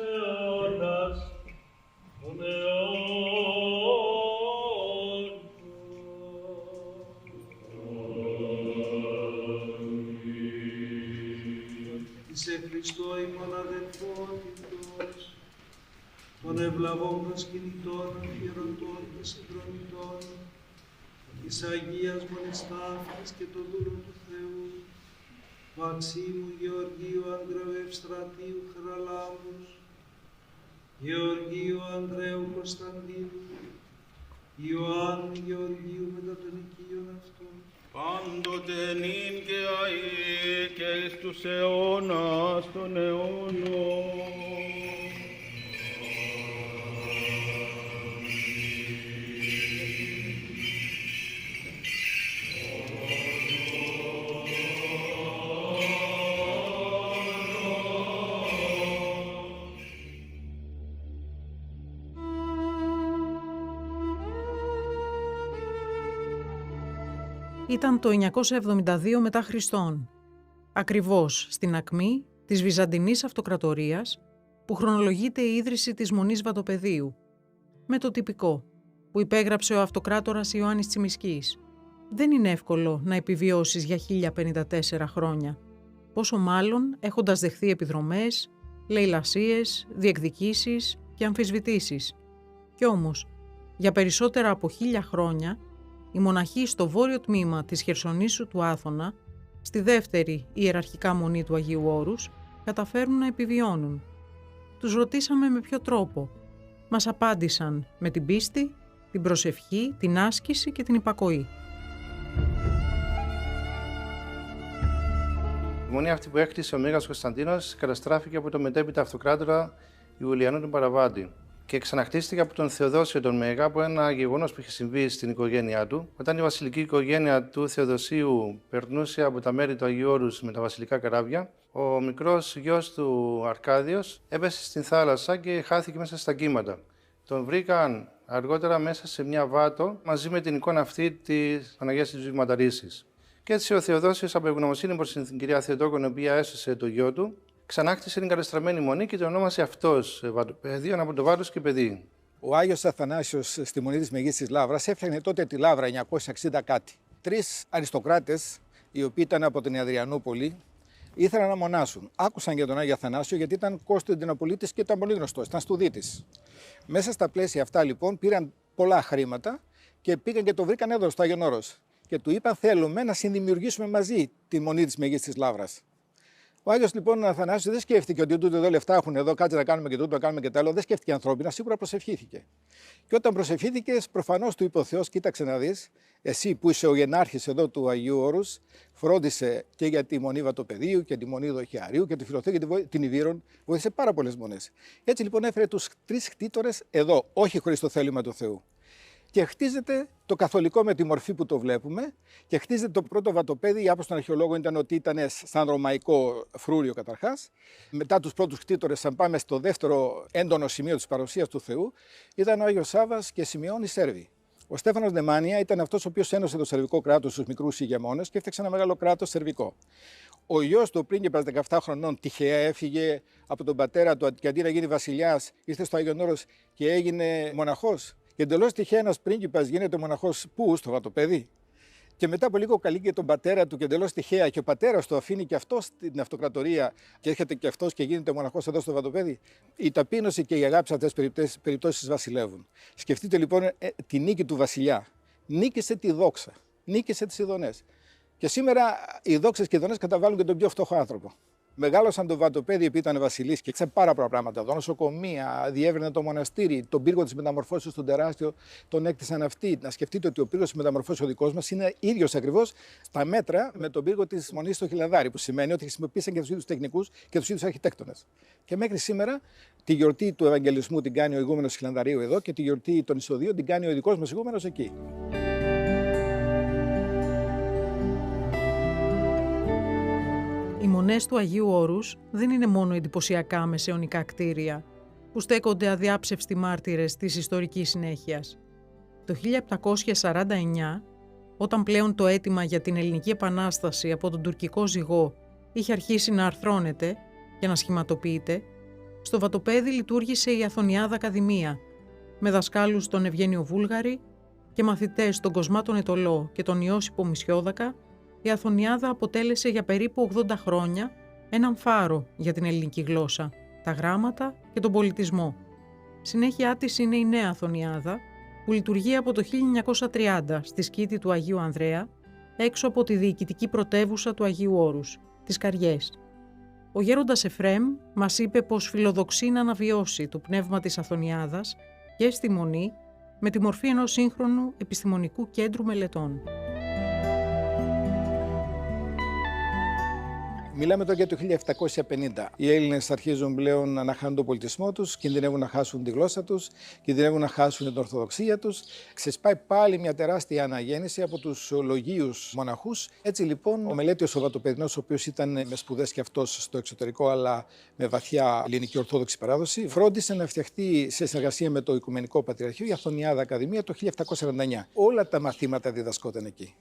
αιώνας των αιώνων. Εις Χριστώ ημών αδελφότητος, των ευλαβών προσκυνητών, αφιερωτών και συντρονιτών, της Αγίας Μονιστάφης και το δούλο του Θεού, Μαξίμου Γεωργίου Ανδρέου Ευστρατείου Χαραλάμπους, Γεωργίου Ανδρέου Κωνσταντίνου, Ιωάννου Γεωργίου μετά των οικείων αυτών, πάντοτε νυν και αεί και εις τους αιώνας των αιώνων. Ήταν το 972 μετά Χριστόν, ακριβώς στην ακμή της Βυζαντινής Αυτοκρατορίας που χρονολογείται η ίδρυση της Μονής Βατοπεδίου, με το τυπικό που υπέγραψε ο αυτοκράτορας Ιωάννης Τσιμισκής. Δεν είναι εύκολο να επιβιώσεις για 1054 χρόνια, πόσο μάλλον έχοντας δεχθεί επιδρομές, λαιλασίες, διεκδικήσεις και αμφισβητήσεις. Κι όμως, για περισσότερα από 1000 χρόνια, οι μοναχοί στο βόρειο τμήμα της Χερσονήσου του Άθωνα, στη δεύτερη ιεραρχικά μονή του Αγίου Όρους, καταφέρουν να επιβιώνουν. Τους ρωτήσαμε με ποιο τρόπο. Μας απάντησαν με την πίστη, την προσευχή, την άσκηση και την υπακοή. Η μονή αυτή που έκτισε ο Μέγας Κωνσταντίνος καταστράφηκε από τον μετέπειτα αυτοκράτορα Ιουλιανού τον Παραβάτη και ξαναχτίστηκε από τον Θεοδόσιο τον Μέγα από ένα γεγονός που είχε συμβεί στην οικογένειά του. Όταν η βασιλική οικογένεια του Θεοδοσίου περνούσε από τα μέρη του Αγίου Όρους με τα βασιλικά καράβια, ο μικρός γιος του Αρκάδιος έπεσε στην θάλασσα και χάθηκε μέσα στα κύματα. Τον βρήκαν αργότερα μέσα σε μια βάτο μαζί με την εικόνα αυτή της Παναγίας της Βηματαρίσσης. Και έτσι ο Θεοδόσιος, από ευγνωμοσύνη προς την κυρία Θεοτόκον, η οποία έσωσε το γιο του, ξανάκτησε την κατεστραμμένη μονή και το ονόμασε αυτός Βατοπέδιο από το βάρος και παιδί. Ο Άγιος Αθανάσιος στη Μονή της Μεγής της Λαύρας έφτιαχνε τότε τη Λαύρα 960 κάτι. 3 αριστοκράτες, οι οποίοι ήταν από την Αδριανούπολη, ήθελαν να μονάσουν. Άκουσαν για τον Άγιο Αθανάσιο γιατί ήταν Κωνσταντινοπολίτης και ήταν πολύ γνωστός, ήταν στουδίτης. Μέσα στα πλαίσια αυτά λοιπόν πήραν πολλά χρήματα και πήγαν και το βρήκαν εδώ στο Άγιον Όρος. Και του είπαν: θέλουμε να συνδημιουργήσουμε μαζί τη Μονή της Μεγής της Λαύρας. Ο Άγιος λοιπόν ο Αθανάσιος δεν σκέφτηκε ότι τούτο εδώ λεφτά έχουν εδώ, κάτσε να κάνουμε και τούτο, να κάνουμε και τα άλλο. Δεν σκέφτηκε ανθρώπινα, σίγουρα προσευχήθηκε. Και όταν προσευχήθηκε, προφανώς του είπε ο Θεός: κοίταξε να δεις, εσύ που είσαι ο γενάρχης εδώ του Αγίου Όρους, φρόντισε και για τη Μονή Βατοπεδίου και τη Μονή Δοχιαρίου και τη Φιλοθέη και την Ιβύρων, βοήθησε πάρα πολλές μονές. Έτσι λοιπόν έφερε τους 3 κτήτορες εδώ, όχι χωρίς το θέλημα του Θεού. Και χτίζεται το καθολικό με τη μορφή που το βλέπουμε και χτίζεται το πρώτο βατοπέδι. Η άποψη των αρχαιολόγων ήταν ότι ήταν σαν ρωμαϊκό φρούριο καταρχάς. Μετά τους πρώτους κτήτορες, αν πάμε στο δεύτερο έντονο σημείο της παρουσίας του Θεού, ήταν ο Άγιος Σάββας και Σημειών οι Σέρβοι. Ο Στέφανος Νεμάνια ήταν αυτός ο οποίος ένωσε το σερβικό κράτος στους μικρούς ηγεμόνες και έφτιαξε ένα μεγάλο κράτος σερβικό. Ο γιος του, ο πρίγκιπας 17 χρονών, τυχαία έφυγε από τον πατέρα του και αντί να γίνει βασιλιάς, ήρθε στο Άγιον Όρος και έγινε μοναχός. Και εντελώς τυχαία ένας πρίγκιπας γίνεται μοναχός πού, στο Βατοπέδι. Και μετά από λίγο καλεί και τον πατέρα του και εντελώς τυχαία και ο πατέρας του αφήνει και αυτό στην αυτοκρατορία και έρχεται και αυτός και γίνεται μοναχός εδώ στο Βατοπέδι. Η ταπείνωση και η αγάπη σε αυτές τις περιπτώσεις βασιλεύουν. Σκεφτείτε λοιπόν τη νίκη του βασιλιά. Νίκησε τη δόξα, νίκησε τις ειδονές. Και σήμερα οι δόξες και οι ειδονές καταβάλουν και τον πιο φτωχό άνθρωπο. Μεγάλωσαν το Βατοπέδι επειδή ήταν βασιλής και ξέρει πάρα πολλά πράγματα. Εδώ νοσοκομεία, διεύρυνε το μοναστήρι, τον πύργο της μεταμορφώσεως στον τεράστιο τον έκτισαν αυτοί. Να σκεφτείτε ότι ο πύργος της μεταμορφώσεως ο δικός μας είναι ίδιος ακριβώς στα μέτρα με τον πύργο της Μονής στο Χιλαδάρι, που σημαίνει ότι χρησιμοποίησαν και τους ίδιους τεχνικούς και τους ίδιους αρχιτέκτονες. Και μέχρι σήμερα τη γιορτή του Ευαγγελισμού την κάνει ο ηγούμενος Χιλανδαρίου εδώ και τη γιορτή των Εισοδίων την κάνει ο ειδικός μας ηγούμενος εκεί. Οι μονές του Αγίου Όρους δεν είναι μόνο εντυπωσιακά μεσαιωνικά κτίρια που στέκονται αδιάψευστοι μάρτυρες της ιστορικής συνέχειας. Το 1749, όταν πλέον το αίτημα για την Ελληνική Επανάσταση από τον τουρκικό ζυγό είχε αρχίσει να αρθρώνεται και να σχηματοποιείται, στο Βατοπέδι λειτουργήσε η Αθωνιάδα Ακαδημία, με δασκάλους τον Ευγένιο Βούλγαρη και μαθητές τον Κοσμά τον Ετωλό και τον Ιώσιπο Μισιόδακα. Η Αθωνιάδα αποτέλεσε για περίπου 80 χρόνια έναν φάρο για την ελληνική γλώσσα, τα γράμματα και τον πολιτισμό. Συνέχεια της είναι η Νέα Αθωνιάδα, που λειτουργεί από το 1930 στη σκήτη του Αγίου Ανδρέα, έξω από τη διοικητική πρωτεύουσα του Αγίου Όρους, τις Καριές. Ο γέροντας Εφραίμ μας είπε πως φιλοδοξεί να αναβιώσει το πνεύμα της Αθωνιάδας και στη Μονή με τη μορφή ενός σύγχρονου επιστημονικού κέντρου μελετών. Μιλάμε τώρα για το 1750. Οι Έλληνες αρχίζουν πλέον να χάνουν τον πολιτισμό τους, κινδυνεύουν να χάσουν τη γλώσσα τους, κινδυνεύουν να χάσουν την ορθοδοξία τους. Ξεσπάει πάλι μια τεράστια αναγέννηση από τους λογίους μοναχούς. Έτσι λοιπόν, ο μελέτης ο Βατοπεδινός, ο οποίος ήταν με σπουδές και αυτός στο εξωτερικό, αλλά με βαθιά ελληνική ορθόδοξη παράδοση, φρόντισε να φτιαχτεί σε συνεργασία με το Οικουμενικό Πατριαρχείο η Αθωνιάδα Ακαδημία το 1749. Όλα τα μαθήματα διδασκόταν εκεί.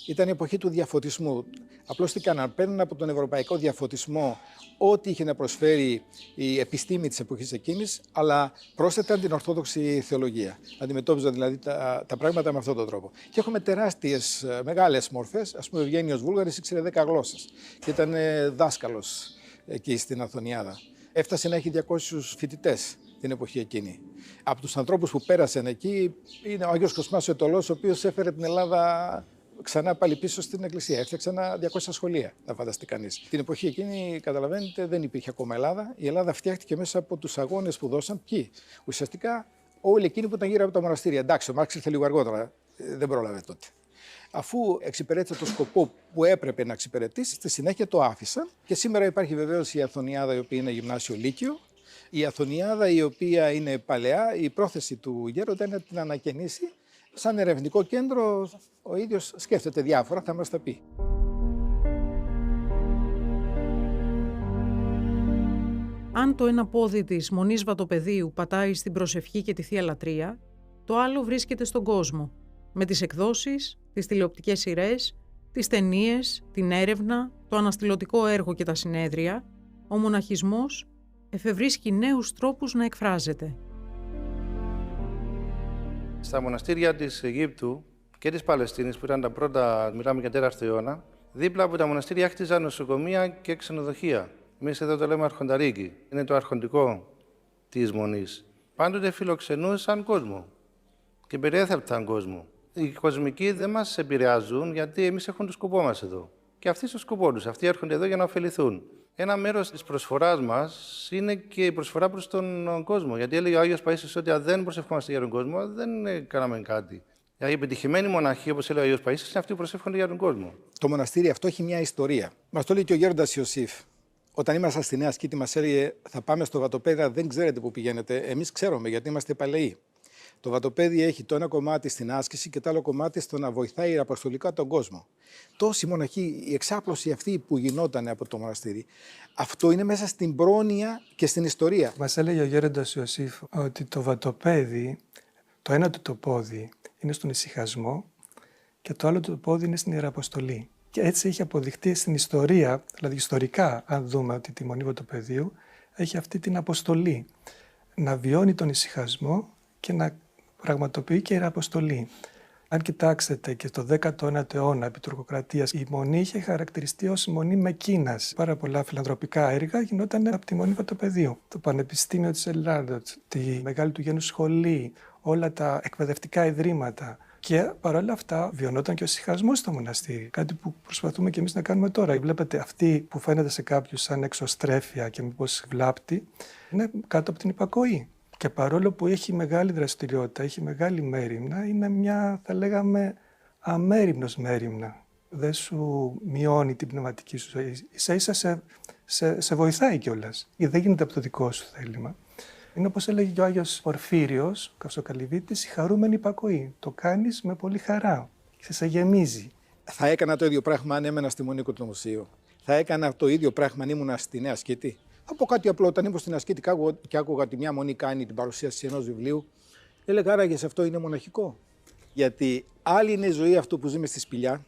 Ήταν η εποχή του διαφωτισμού. Απλώς τι κάναν, παίρνουν από τον ευρωπαϊκό διαφωτισμό ό,τι είχε να προσφέρει η επιστήμη της εποχής εκείνης, αλλά πρόσθεταν την ορθόδοξη θεολογία. Αντιμετώπιζαν δηλαδή τα πράγματα με αυτόν τον τρόπο. Και έχουμε τεράστιες, μεγάλες μορφές. Ας πούμε, ο Ευγένιος Βούλγαρης ήξερε 10 γλώσσες και ήταν δάσκαλος εκεί στην Αθωνιάδα. Έφτασε να έχει 200 φοιτητές την εποχή εκείνη. Από τους ανθρώπους που πέρασαν εκεί είναι ο Άγιος Κοσμάς ο Ετωλός, ο οποίος έφερε την Ελλάδα ξανά πάλι πίσω στην Εκκλησία. Έφτιαξαν 200 σχολεία, να φανταστεί κανείς. Την εποχή εκείνη, καταλαβαίνετε, δεν υπήρχε ακόμα Ελλάδα. Η Ελλάδα φτιάχτηκε μέσα από τους αγώνες που δώσαν ποιοι. Ουσιαστικά όλοι εκείνοι που ήταν γύρω από τα μοναστήρια. Εντάξει, ο Μάρξ ήρθε λίγο αργότερα, δεν πρόλαβε τότε. Αφού εξυπηρέτησε το σκοπό που έπρεπε να εξυπηρετήσει, στη συνέχεια το άφησαν. Και σήμερα υπάρχει βεβαίως η Αθωνιάδα, η οποία είναι γυμνάσιο λύκειο. Η Αθωνιάδα, η οποία είναι παλαιά, η πρόθεση του γέροντα είναι να την ανακαινήσει. Σαν ερευνητικό κέντρο, ο ίδιος σκέφτεται διάφορα, θα μας τα πει. Αν το ένα πόδι της Μονής Βατοπεδίου πατάει στην προσευχή και τη Θεία Λατρεία, το άλλο βρίσκεται στον κόσμο, με τις εκδόσεις, τις τηλεοπτικές σειρές, τις ταινίες, την έρευνα, το αναστηλωτικό έργο και τα συνέδρια, ο μοναχισμός εφευρίσκει νέους τρόπους να εκφράζεται. Στα μοναστήρια της Αιγύπτου και της Παλαιστίνης, που ήταν τα πρώτα, μιλάμε για 4ο αιώνα, δίπλα από τα μοναστήρια χτίζαν νοσοκομεία και ξενοδοχεία. Εμείς εδώ το λέμε αρχονταρίκι. Είναι το αρχοντικό της Μονής. Πάντοτε φιλοξενούσαν κόσμο και περιέθαλπταν κόσμο. Οι κοσμικοί δεν μας επηρεάζουν, γιατί εμείς έχουμε το σκοπό μας εδώ. Και αυτοί στο σκοπό τους. Αυτοί έρχονται εδώ για να ωφεληθούν. Ένα μέρος της προσφοράς μας είναι και η προσφορά προς τον κόσμο. Γιατί έλεγε ο Άγιος Παΐσιος ότι αν δεν προσευχόμαστε για τον κόσμο, δεν κάναμε κάτι. Οι επιτυχημένοι μοναχοί, όπως έλεγε ο Άγιος Παΐσιος, είναι αυτοί που προσεύχονται για τον κόσμο. Το μοναστήρι αυτό έχει μια ιστορία. Μας το λέει και ο γέροντας Ιωσήφ. Όταν ήμασταν στη Νέα Σκήτη, μας έλεγε: θα πάμε στο Βατοπέδι, δεν ξέρετε πού πηγαίνετε. Εμείς ξέρουμε, γιατί είμαστε παλαιοί. Το Βατοπέδι έχει το ένα κομμάτι στην άσκηση και το άλλο κομμάτι στο να βοηθάει αποστολικά τον κόσμο. Τόση μοναχή, η εξάπλωση αυτή που γινόταν από το μοναστήρι, αυτό είναι μέσα στην πρόνοια και στην ιστορία. Μας έλεγε ο γέροντας Ιωσήφ ότι το Βατοπέδι, το ένα του το πόδι είναι στον ησυχασμό και το άλλο του το πόδι είναι στην Ιεραποστολή. Και έτσι έχει αποδειχτεί στην ιστορία, δηλαδή ιστορικά, αν δούμε ότι τη Μονή Βατοπεδίου έχει αυτή την αποστολή. Να βιώνει τον ησυχασμό και να πραγματοποιεί και ιεραποστολή. Αν κοιτάξετε και στο 19ο αιώνα επί τουρκοκρατίας, η Μονή είχε χαρακτηριστεί ως Μονή Μεκκίνας. Πάρα πολλά φιλανθρωπικά έργα γινόταν από τη Μονή Βατοπεδίου. Το Πανεπιστήμιο της Ελλάδος, τη Μεγάλη του Γένου Σχολή, όλα τα εκπαιδευτικά ιδρύματα. Και παρόλα αυτά βιωνόταν και ο ησυχασμός στο μοναστήρι. Κάτι που προσπαθούμε και εμείς να κάνουμε τώρα. Βλέπετε, αυτή που φαίνεται σε κάποιους σαν εξωστρέφεια και μήπως βλάπτει, είναι κάτω από την υπακοή. Και παρόλο που έχει μεγάλη δραστηριότητα, έχει μεγάλη μέριμνα, είναι μια, θα λέγαμε, αμέριμνος μέριμνα. Δεν σου μειώνει την πνευματική σου ζωή. Ίσα-ίσα σε βοηθάει κιόλας. Δεν γίνεται από το δικό σου θέλημα. Είναι όπως έλεγε και ο Άγιος Πορφύριος, ο Καυσοκαλυβίτης, η χαρούμενη υπακοή. Το κάνεις με πολύ χαρά και σε γεμίζει. Θα έκανα το ίδιο πράγμα αν έμενα στη Μονή Κοτονοσίου. Θα έκανα το ίδιο πράγμα αν ήμουν στη Νέα Σκήτη. Θα πω κάτι απλό. Όταν ήμουν στη Νέα Σκήτη και άκουγα ότι μια μονή κάνει την παρουσίαση ενός βιβλίου, έλεγα άραγε σε αυτό είναι μοναχικό. Γιατί άλλη είναι η ζωή αυτού που ζει μες στη σπηλιά,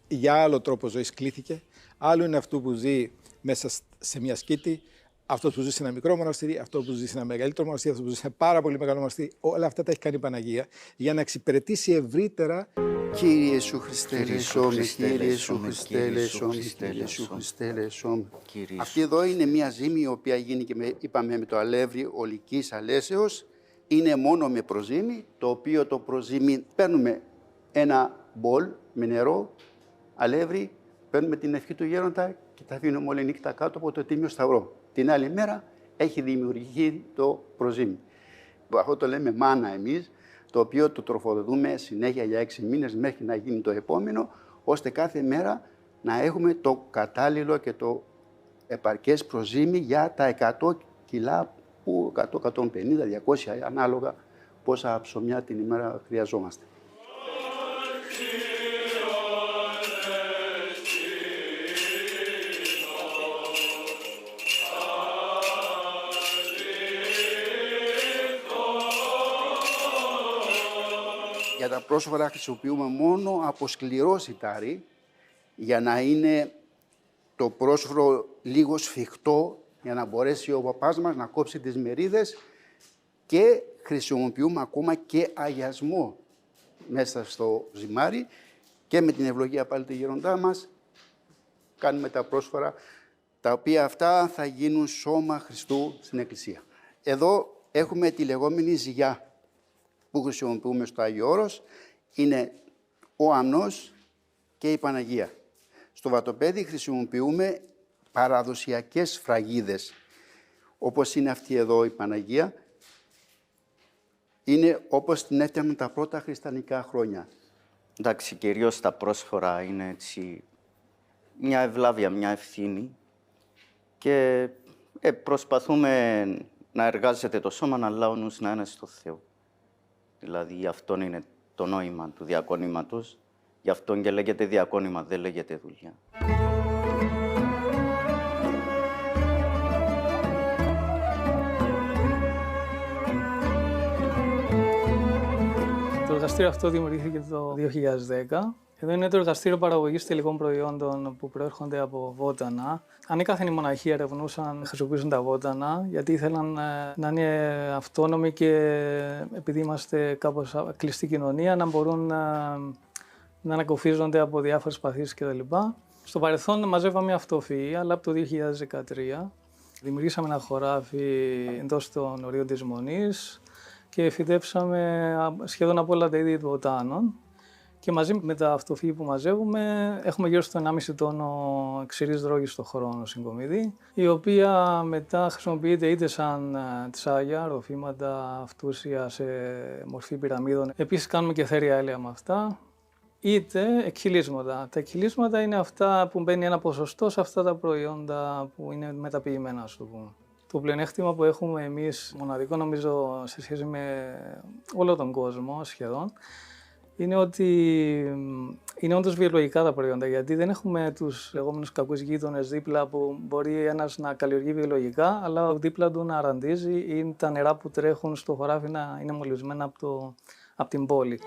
για άλλο τρόπο ζωής κλήθηκε, άλλο είναι αυτού που ζει μέσα σε μια σκήτη, Αυτό που ζει σε ένα μικρό μοναστήρι, αυτό που ζει σε ένα μεγαλύτερο μοναστήρι, αυτό που ζει σε ένα πάρα πολύ μεγάλο μοναστήρι, όλα αυτά τα έχει κάνει η Παναγία για να εξυπηρετήσει ευρύτερα. Κύριε Ιησού Χριστέ, ελεησόμαι. Κύριε Ιησού Χριστέ, ελεησόμαι. Κύριε Ιησού Χριστέ, ελεησόμαι. Αυτή εδώ είναι μια ζύμη η οποία γίνει και είπαμε με το αλεύρι ολικής αλέσεως. Είναι μόνο με προζύμι, το οποίο το προζύμι παίρνουμε ένα μπολ με νερό, αλεύρι, παίρνουμε την ευχή του γέροντα και τα αφήνουμε όλη νύχτα κάτω από το Τίμιο Σταυρό. Την άλλη μέρα έχει δημιουργηθεί το προζύμι. Αυτό το λέμε μάνα εμείς, το οποίο το τροφοδοτούμε συνέχεια για 6 μήνες μέχρι να γίνει το επόμενο, ώστε κάθε μέρα να έχουμε το κατάλληλο και το επαρκές προζύμι για τα 100 κιλά, που 100, 150, 200 ανάλογα πόσα ψωμιά την ημέρα χρειαζόμαστε. Για τα πρόσφατα χρησιμοποιούμε μόνο από σκληρό σιτάρι για να είναι το πρόσφαρο λίγο σφιχτό για να μπορέσει ο παπάς μας να κόψει τις μερίδες και χρησιμοποιούμε ακόμα και αγιασμό μέσα στο ζυμάρι και με την ευλογία πάλι του γέροντά μας κάνουμε τα πρόσφαρα τα οποία αυτά θα γίνουν σώμα Χριστού στην Εκκλησία. Εδώ έχουμε τη λεγόμενη ζυγιά που χρησιμοποιούμε στο Άγιο Όρος, είναι ο αμνός και η Παναγία. Στο βατοπέδι χρησιμοποιούμε παραδοσιακές σφραγίδες, όπως είναι αυτή εδώ η Παναγία, είναι όπως την έφτιαναν τα πρώτα χριστιανικά χρόνια. Εντάξει, κυρίως τα πρόσφορα είναι έτσι μια ευλάβεια, μια ευθύνη και προσπαθούμε να εργάζεται το σώμα, αλλά ο νους να είναι στο Θεό. Δηλαδή αυτό είναι το νόημα του διακονήματος, γι' αυτό και λέγεται διακόνημα, δεν λέγεται δουλειά. Το εργαστήριο αυτό δημιουργήθηκε το 2010. Εδώ είναι το εργαστήριο παραγωγής τελικών προϊόντων που προέρχονται από βότανα. Ανέκαθεν οι μοναχοί ερευνούσαν να χρησιμοποιήσουν τα βότανα, γιατί ήθελαν να είναι αυτόνομοι και επειδή είμαστε κάπως κλειστή κοινωνία, να μπορούν να ανακοφίζονται από διάφορες παθήσεις κτλ. Στο παρελθόν μαζεύαμε αυτοφυή, αλλά από το 2013 δημιουργήσαμε ένα χωράφι εντός των ορίων της Μονής και φυτέψαμε σχεδόν από όλα τα είδη βοτάνων. Και μαζί με τα αυτοφυή που μαζεύουμε έχουμε γύρω στο 1,5 τόνο ξηρής δρόγης το χρόνο συγκομιδή, η οποία μετά χρησιμοποιείται είτε σαν τσάγια, ροφήματα αυτούσια σε μορφή πυραμίδων. Επίσης κάνουμε και θέρια έλαια με αυτά, είτε εκχυλίσματα. Τα εκχυλίσματα είναι αυτά που μπαίνει ένα ποσοστό σε αυτά τα προϊόντα που είναι μεταποιημένα, ας το πούμε. Το πλεονέκτημα που έχουμε εμείς, μοναδικό νομίζω σε σχέση με όλο τον κόσμο σχεδόν, είναι ότι είναι όντως βιολογικά τα προϊόντα, γιατί δεν έχουμε τους λεγόμενους κακούς γείτονες δίπλα που μπορεί ένας να καλλιεργεί βιολογικά, αλλά δίπλα του να αραντίζει ή τα νερά που τρέχουν στο χωράφι να είναι μολυσμένα από την πόλη.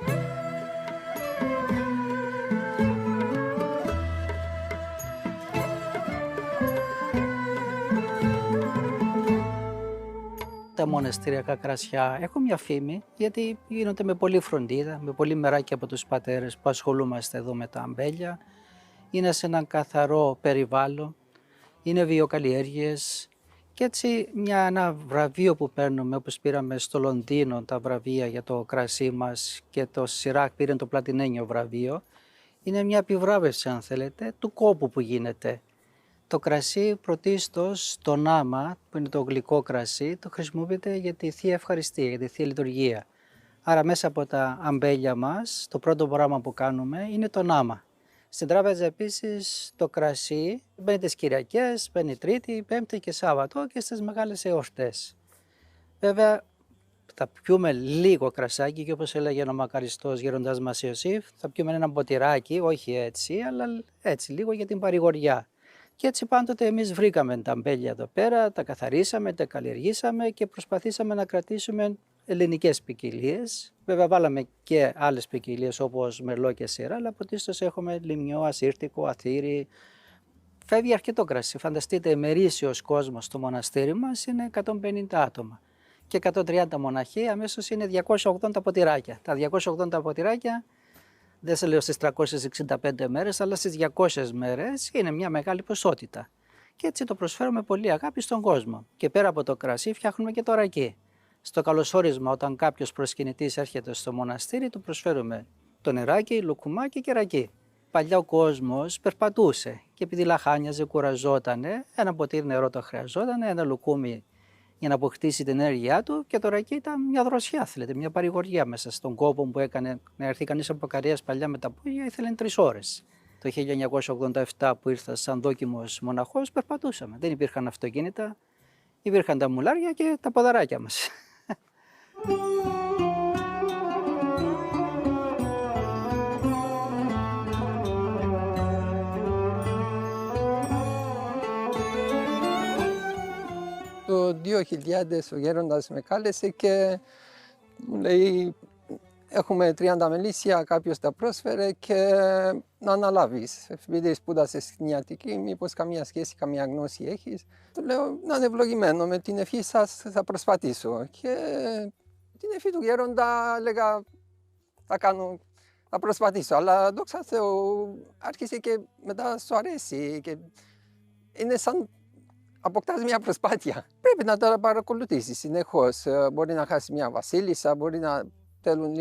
Τα μοναστηριακά κρασιά έχουν μια φήμη, γιατί γίνονται με πολλή φροντίδα, με πολύ μεράκι από τους πατέρες που ασχολούμαστε εδώ με τα αμπέλια. Είναι σε έναν καθαρό περιβάλλον, είναι βιοκαλλιέργειες και έτσι ένα βραβείο που παίρνουμε, όπως πήραμε στο Λονδίνο τα βραβεία για το κρασί μας και το Σιράκ πήρε το πλατινένιο βραβείο, είναι μια επιβράβευση, αν θέλετε, του κόπου που γίνεται. Το κρασί πρωτίστως, το νάμα, που είναι το γλυκό κρασί, το χρησιμοποιείται για τη Θεία Ευχαριστία, για τη Θεία Λειτουργία. Άρα μέσα από τα αμπέλια μας, το πρώτο πράγμα που κάνουμε είναι το νάμα. Στην τράπεζα επίσης το κρασί μπαίνει τις Κυριακές, μπαίνει Τρίτη, Πέμπτη και Σάββατο και στις μεγάλες εορτές. Βέβαια θα πιούμε λίγο κρασάκι και όπως έλεγε ο μακαριστός γέροντας μας Ιωσήφ, θα πιούμε ένα ποτηράκι, όχι έτσι, αλλά έτσι λίγο για την παρηγοριά. Και έτσι πάντοτε εμείς βρήκαμε τα αμπέλια εδώ πέρα, τα καθαρίσαμε, τα καλλιεργήσαμε και προσπαθήσαμε να κρατήσουμε ελληνικές ποικιλίες. Βέβαια βάλαμε και άλλες ποικιλίες όπως μερλό και σειρά, αλλά πρωτίστως έχουμε λιμνιό, ασύρτικο, αθήρι, φεύγει αρκετό κρασί. Φανταστείτε, ημερήσιος κόσμος στο μοναστήρι μας είναι 150 άτομα. Και 130 μοναχοί, αμέσως είναι 280 ποτηράκια. Τα 280 ποτηράκια, δεν σε λέω στις 365 μέρες, αλλά στις 200 μέρες είναι μια μεγάλη ποσότητα. Και έτσι το προσφέρουμε πολύ αγάπη στον κόσμο. Και πέρα από το κρασί φτιάχνουμε και το ρακί. Στο καλωσόρισμα, όταν κάποιος προσκυνητής έρχεται στο μοναστήρι, του προσφέρουμε το νεράκι, λουκουμάκι και ρακί. Παλιά ο κόσμος περπατούσε και επειδή λαχάνιαζε, κουραζότανε, ένα ποτήρι νερό το χρειαζόταν, ένα λουκούμι για να αποκτήσει την ενέργειά του και το ρακί ήταν μια δροσιά, θέλετε, μια παρηγοριά μέσα στον κόπο που έκανε να έρθει κανείς από Καρίας παλιά με τα πόδια, ήθελε 3 ώρες. Το 1987 που ήρθα σαν δόκιμος μοναχός περπατούσαμε. Δεν υπήρχαν αυτοκίνητα, υπήρχαν τα μουλάρια και τα ποδαράκια μας. Το 2000 ο γέροντας με κάλεσε και μου λέει έχουμε 30 μελίσια, κάποιος τα πρόσφερε και να αναλάβεις. Επειδή σπούδασες στην Αττική, μήπως καμία σχέση, καμία γνώση έχεις. Του λέω να είναι ευλογημένο, με την ευχή σας θα προσπαθήσω. Και την ευχή του γέροντα έλεγα θα προσπαθήσω. Αλλά δόξα Θεώ άρχισε και μετά σου αρέσει και είναι σαν αποκτάς μια προσπάθεια. Πρέπει να τα παρακολουθήσεις συνεχώς. Μπορεί να χάσει μια βασίλισσα, μπορεί να θέλουν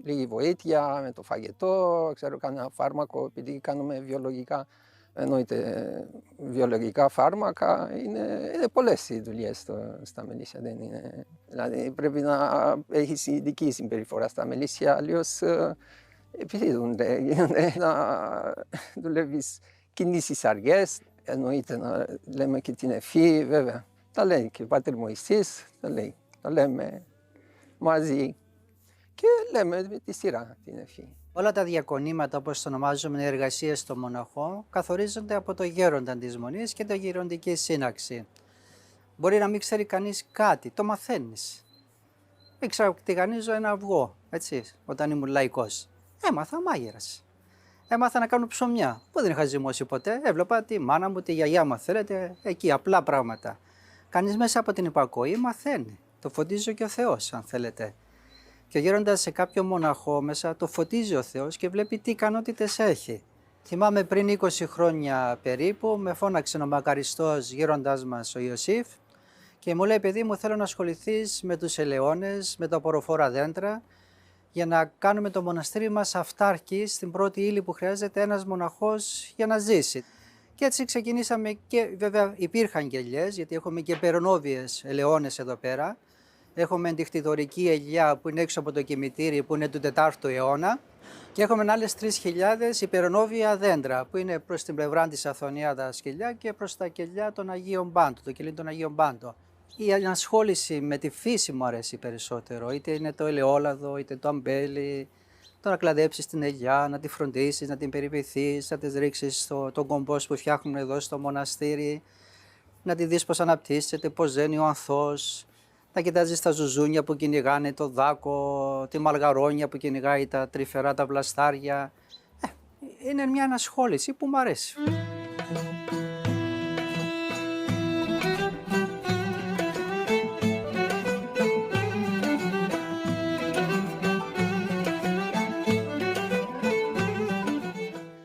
λίγη βοήθεια με το φαγητό, ξέρω κανένα φάρμακο, επειδή κάνουμε βιολογικά, εννοείται βιολογικά φάρμακα, είναι πολλές οι δουλειές στα μελίσια. Δεν είναι, δηλαδή πρέπει να έχεις ειδική συμπεριφορά στα μελίσια, αλλιώς επιδίδονται, γίνονται να δουλεύεις κινήσεις αργές, εννοείται να λέμε και την ευχή, βέβαια. Τα λέει και ο Πάτερ Μωυσής, τα λέμε μαζί. Και λέμε με τη σειρά την ευχή. Όλα τα διακονήματα, όπως το ονομάζουμε, εργασίες στο μοναχό, καθορίζονται από το γέροντα της Μονής και τη γεροντική σύναξη. Μπορεί να μην ξέρει κανείς κάτι, το μαθαίνεις. Ήξερα ότι τηγανίζω ένα αυγό, έτσι, όταν ήμουν λαϊκός. Έμαθα μάγειρας. Έμαθα να κάνω ψωμιά, που δεν είχα ζυμώσει ποτέ. Έβλεπα τη μάνα μου, τη γιαγιά μου, θέλετε, εκεί, απλά πράγματα. Κανείς μέσα από την υπακοή μαθαίνει. Το φωτίζει και ο Θεός, αν θέλετε. Και ο γέροντας σε κάποιο μοναχό μέσα το φωτίζει ο Θεός και βλέπει τι ικανότητες έχει. Θυμάμαι πριν 20 χρόνια περίπου, με φώναξε ο μακαριστός γέροντας μας ο Ιωσήφ και μου λέει: παιδί μου, θέλω να ασχοληθείς με τους ελαιώνες, με τα απορροφόρα δέντρα, για να κάνουμε το μοναστήρι μας αυτάρκη στην πρώτη ύλη που χρειάζεται ένας μοναχός για να ζήσει. Και έτσι ξεκινήσαμε και βέβαια υπήρχαν και ελιές, γιατί έχουμε και περονόβιες ελαιώνες εδώ πέρα. Έχουμε εντυχτιδωρική ελιά που είναι έξω από το κημητήρι που είναι του 4ου αιώνα και έχουμε άλλες 3.000 υπερονόβια δέντρα που είναι προς την πλευρά της Αθωνιάδας σκελιά και προς τα κελιά των Αγίων Πάντων, το κελί των Αγίων Πάντων. Η ανασχόληση με τη φύση μου αρέσει περισσότερο, είτε είναι το ελαιόλαδο, είτε το αμπέλι, το να κλαδέψεις την ελιά, να τη φροντίσεις, να την περιποιηθείς, να της ρίξεις τον κομπόστ που φτιάχνουμε εδώ στο μοναστήρι, να τη δεις πώς αναπτύσσεται, πώς ζαίνει ο ανθός, να κοιτάζεις τα ζουζούνια που κυνηγάνε το δάκο, τη μαλγαρόνια που κυνηγάει τα τρυφερά τα βλαστάρια. Είναι μια ανασχόληση που μου αρέσει.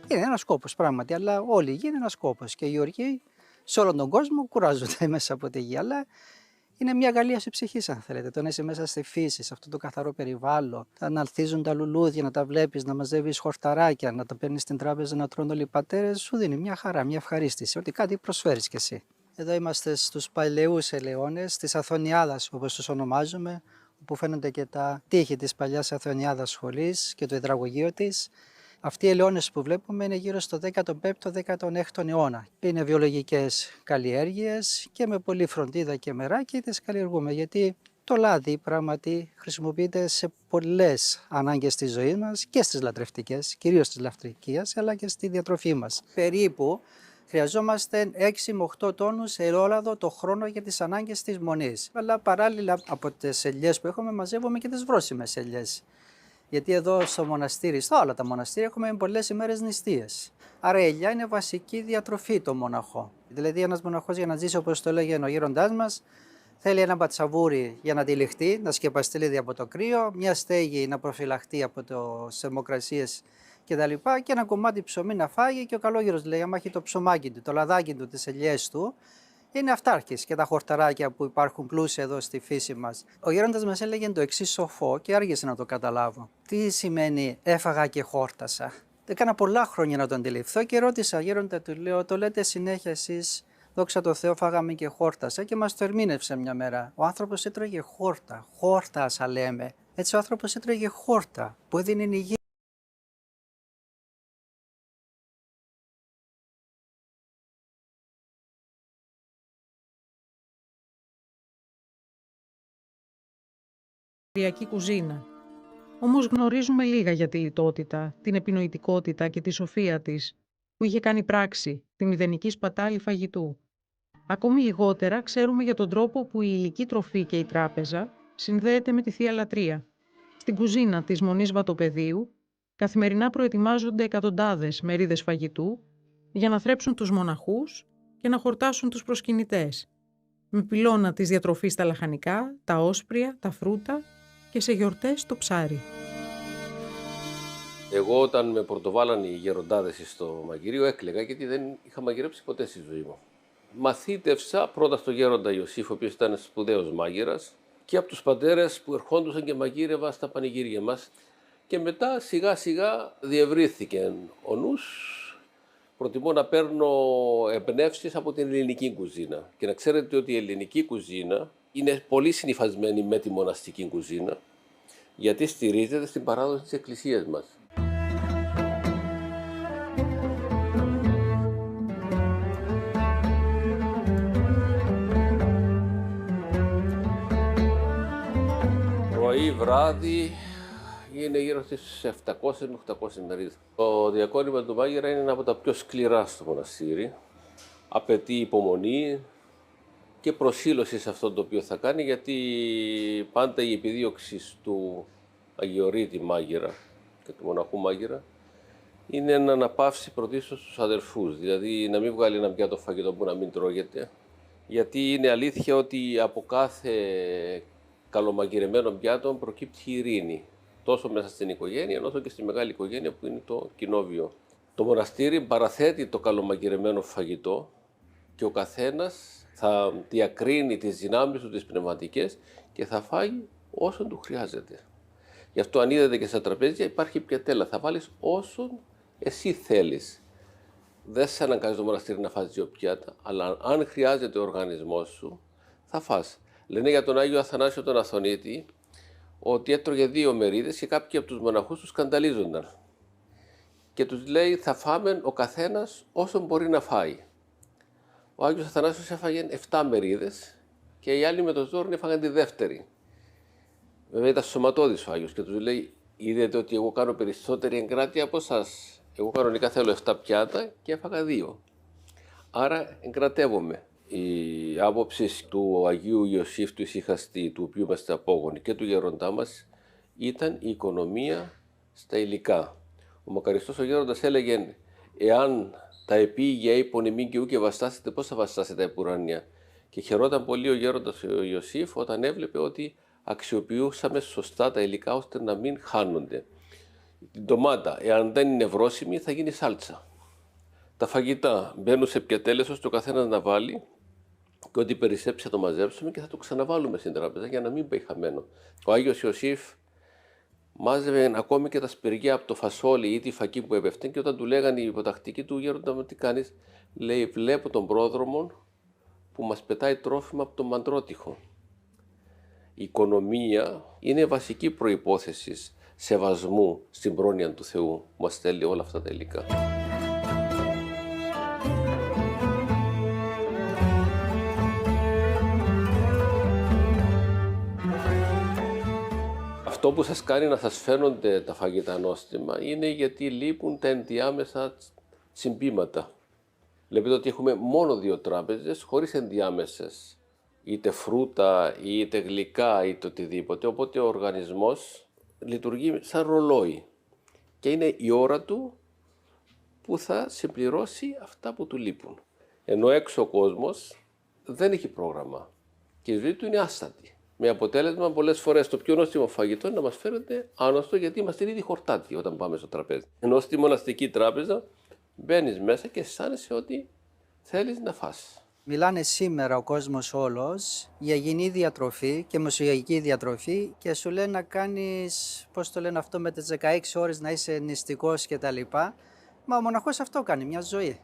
Είναι ένας κόπος πράγματι, αλλά όλη η γη είναι ένας κόπος και οι γεωργοί σε όλον τον κόσμο κουράζονται μέσα από τη γη, αλλά είναι μια αγαλίαση ψυχής, αν θέλετε. Το να είσαι μέσα στη φύση, σε αυτό το καθαρό περιβάλλον, να αλθίζουν τα λουλούδια, να τα βλέπεις, να μαζεύεις χορταράκια, να τα παίρνεις στην τράπεζα, να τρώνε όλοι οι πατέρες, σου δίνει μια χαρά, μια ευχαρίστηση, ότι κάτι προσφέρεις κι εσύ. Εδώ είμαστε στους παλαιούς ελαιώνες της Αθωνιάδας, όπως τους ονομάζουμε, όπου φαίνονται και τα τείχη της παλιάς Αθωνιάδας σχολής και το υδραγωγείο της. Αυτοί οι ελαιώνες που βλέπουμε είναι γύρω στο 15ο-16ο αιώνα. Είναι βιολογικές καλλιέργειες και με πολλή φροντίδα και μεράκι τις καλλιεργούμε, γιατί το λάδι πράγματι χρησιμοποιείται σε πολλές ανάγκες της ζωής μας και στις λατρευτικές, κυρίως στις λατρευτικές, αλλά και στη διατροφή μας. Περίπου χρειαζόμαστε 6 με 8 τόνους ελαιόλαδο το χρόνο για τις ανάγκες της Μονής. Αλλά παράλληλα από τις ελιές που έχουμε μαζεύουμε και τις βρώσιμες ελιές. Γιατί εδώ στο μοναστήρι, στα όλα τα μοναστήρια, έχουμε πολλές ημέρες νηστείες. Άρα η ελιά είναι βασική διατροφή των μοναχών. Δηλαδή, ένας μοναχός για να ζήσει, όπως το έλεγε ο γέροντάς μας, θέλει ένα μπατσαβούρι για να τυλιχτεί, να σκεπαστεί δηλαδή από το κρύο, μια στέγη να προφυλαχτεί από τις θερμοκρασίες κτλ. Και ένα κομμάτι ψωμί να φάγει. Και ο καλόγερος λέει: άμα έχει το ψωμάκι του, το λαδάκι του, τις ελιές του, είναι αυτάρχης και τα χορταράκια που υπάρχουν πλούσια εδώ στη φύση μας. Ο γέροντας μας έλεγε το εξής σοφό και άργησε να το καταλάβω. Τι σημαίνει έφαγα και χόρτασα? Έκανα πολλά χρόνια να το αντιληφθώ και ρώτησα γέροντα, του λέω: το λέτε συνέχεια εσείς, δόξα τω Θεώ, φάγαμε και χόρτασα, και μας το ερμήνευσε μια μέρα. Ο άνθρωπος έτρωγε χόρτα, χόρτασα λέμε. Έτσι ο άνθρωπος έτρωγε χόρτα που έδινε υγεία. Κυριακή κουζίνα. Όμως γνωρίζουμε λίγα για τη λιτότητα, την επινοητικότητα και τη σοφία της, που είχε κάνει πράξη, τη μηδενική σπατάλη φαγητού. Ακόμη λιγότερα ξέρουμε για τον τρόπο που η υλική τροφή και η τράπεζα συνδέεται με τη Θεία Λατρεία. Στην κουζίνα της Μονής Βατοπεδίου καθημερινά προετοιμάζονται εκατοντάδες μερίδες φαγητού για να θρέψουν τους μοναχούς και να χορτάσουν τους προσκυνητές, με πυλώνα της διατροφής τα λαχανικά, τα όσπρια, τα φρούτα και σε γιορτές το ψάρι. Εγώ όταν με πρωτοβάλανε οι γεροντάδες στο μαγειρίο έκλαιγα, γιατί δεν είχα μαγειρέψει ποτέ στη ζωή μου. Μαθήτευσα πρώτα στον γέροντα Ιωσήφ, ο οποίος ήταν σπουδαίος μάγειρας, και από τους πατέρες που ερχόντουσαν και μαγείρευα στα πανηγύρια μας. Και μετά σιγά σιγά διευρύθηκε ο νους. Προτιμώ να παίρνω εμπνεύσεις από την ελληνική κουζίνα. Και να ξέρετε ότι η ελληνική κουζίνα είναι πολύ συνυφασμένη με τη μοναστική κουζίνα, γιατί στηρίζεται στην παράδοση της Εκκλησίας μας. Πρωί, βράδυ, είναι γύρω στις 700 με 800 μερίδες. Το διακόνημα του μάγειρα είναι ένα από τα πιο σκληρά στο μοναστήρι. Απαιτεί υπομονή και προσήλωση σε αυτό το οποίο θα κάνει, γιατί πάντα η επιδίωξη του Αγιορείτη μάγειρα και του μοναχού μάγειρα είναι να αναπαύσει πρωτίστως τους αδερφούς, δηλαδή να μην βγάλει ένα πιάτο φαγητό που να μην τρώγεται, γιατί είναι αλήθεια ότι από κάθε καλομαγειρεμένο πιάτο προκύπτει η ειρήνη, τόσο μέσα στην οικογένεια όσο και στη μεγάλη οικογένεια που είναι το κοινόβιο. Το μοναστήρι παραθέτει το καλομαγειρεμένο φαγητό και ο καθένας θα διακρίνει τις δυνάμεις του, τις πνευματικές, και θα φάει όσο του χρειάζεται. Γι' αυτό αν είδατε και στα τραπέζια υπάρχει πιατέλα, θα βάλεις όσον εσύ θέλεις. Δεν σε αναγκάζει το μοναστήρι να φας 2 πιάτα, αλλά αν χρειάζεται ο οργανισμός σου, θα φας. Λένε για τον Άγιο Αθανάσιο τον Αθωνίτη ότι έτρωγε 2 μερίδες και κάποιοι από τους μοναχούς τους σκανδαλίζονταν. Και τους λέει: θα φάμε ο καθένας όσο μπορεί να φάει. Ο Άγιος Αθανάσιος έφαγε 7 μερίδες και οι άλλοι με το ζόρι έφαγαν τη δεύτερη. Βέβαια ήταν σωματώδης ο Άγιος και τους λέει: είδατε ότι εγώ κάνω περισσότερη εγκράτεια από εσάς. Εγώ κανονικά θέλω 7 πιάτα και έφαγα 2. Άρα εγκρατεύομαι. Η άποψη του Αγίου Ιωσήφ του Ησυχαστή, του οποίου είμαστε απόγονοι, και του γέροντά μας ήταν η οικονομία στα υλικά. Ο μακαριστός ο γέροντας έλεγε: εάν τα επίγεια ύπονη μην και ου και βαστάσετε, πώς θα βαστάσετε τα επουράνια? Και χαιρόταν πολύ ο γέροντας ο Ιωσήφ όταν έβλεπε ότι αξιοποιούσαμε σωστά τα υλικά ώστε να μην χάνονται. Την ντομάτα, εάν δεν είναι βρώσιμη, θα γίνει σάλτσα. Τα φαγητά μπαίνουν σε πιατέλες ώστε ο καθένας να βάλει, και ό,τι περισσέψει θα το μαζέψουμε και θα το ξαναβάλουμε στην τράπεζα για να μην πάει χαμένο. Ο Άγιος Ιωσήφ μάζευε ακόμη και τα σπηριά από το φασόλι ή τη φακή που έπεφτε, και όταν του λέγανε οι υποτακτικοί του: γέροντα, τι κάνεις? Λέει: βλέπω τον πρόδρομο που μας πετάει τρόφιμα από τον μαντρότυχο. Η οικονομία είναι βασική προϋπόθεση σεβασμού στην πρόνοια του Θεού που μας στέλνει όλα αυτά τα υλικά. Αυτό που σας κάνει να σας φαίνονται τα φαγητά νόστιμα είναι γιατί λείπουν τα ενδιάμεσα συμπήματα. Βλέπετε ότι έχουμε μόνο 2 τράπεζες χωρίς ενδιάμεσες, είτε φρούτα είτε γλυκά είτε οτιδήποτε, οπότε ο οργανισμός λειτουργεί σαν ρολόι και είναι η ώρα του που θα συμπληρώσει αυτά που του λείπουν. Ενώ έξω ο κόσμος δεν έχει πρόγραμμα και η ζωή του είναι άστατη. Με αποτέλεσμα πολλές φορές το πιο νόστιμο φαγητό είναι να μας φέρεται άνοστο, γιατί είμαστε ήδη χορτάτοι όταν πάμε στο τραπέζι. Ενώ στη μοναστική τράπεζα μπαίνεις μέσα και αισθάνεσαι ότι θέλεις να φας. Μιλάνε σήμερα ο κόσμος όλος για υγιεινή διατροφή και μεσογειακή διατροφή και σου λένε να κάνεις, πώς το λένε αυτό, με τις 16 ώρες να είσαι νηστικός κτλ. Μα ο μοναχός αυτό κάνει, μια ζωή.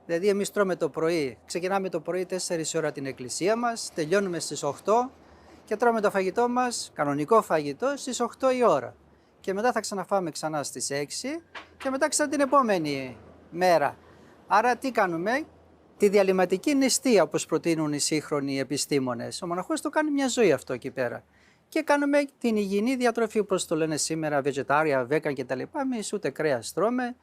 Δηλαδή εμείς τρώμε το πρωί, ξεκινάμε το πρωί 4 ώρα την εκκλησία μας, τελειώνουμε στις 8 και τρώμε το φαγητό μας, κανονικό φαγητό, στις 8 η ώρα. Και μετά θα ξαναφάμε ξανά στις 6 και μετά ξανά την επόμενη μέρα. Άρα τι κάνουμε? Τη διαλυματική νηστεία, όπως προτείνουν οι σύγχρονοι επιστήμονες. Ο μοναχός το κάνει μια ζωή αυτό εκεί πέρα. Και κάνουμε την υγιεινή διατροφή, όπως το λένε σήμερα, vegetarian, vegan κτλ. Εμείς ούτε κρέας τρώμε,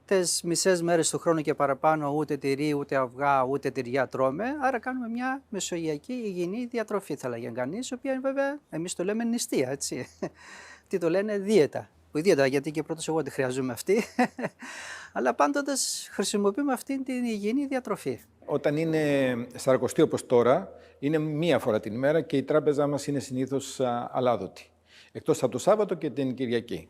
τις μισές μέρες του χρόνου και παραπάνω ούτε τυρί, ούτε αυγά, ούτε τυριά τρώμε. Άρα κάνουμε μια μεσογειακή υγιεινή διατροφή, θα λέγει κανείς, η οποία βέβαια εμείς το λέμε νηστεία, έτσι. Τι το λένε δίαιτα. Όχι δίαιτα, γιατί και πρώτος εγώ τη χρειαζόμαι αυτή. Αλλά πάντοτες χρησιμοποιούμε αυτή την υγιεινή διατροφή. Όταν είναι σαρακοστή όπως τώρα, είναι μία φορά την ημέρα και η τράπεζά μας είναι συνήθως αλάδοτη. Εκτός από το Σάββατο και την Κυριακή.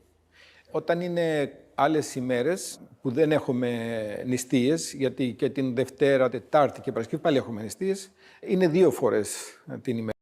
Όταν είναι άλλες ημέρες που δεν έχουμε νηστείες, γιατί και την Δευτέρα, Τετάρτη και Παρασκευή πάλι έχουμε νηστείες, είναι 2 φορές την ημέρα.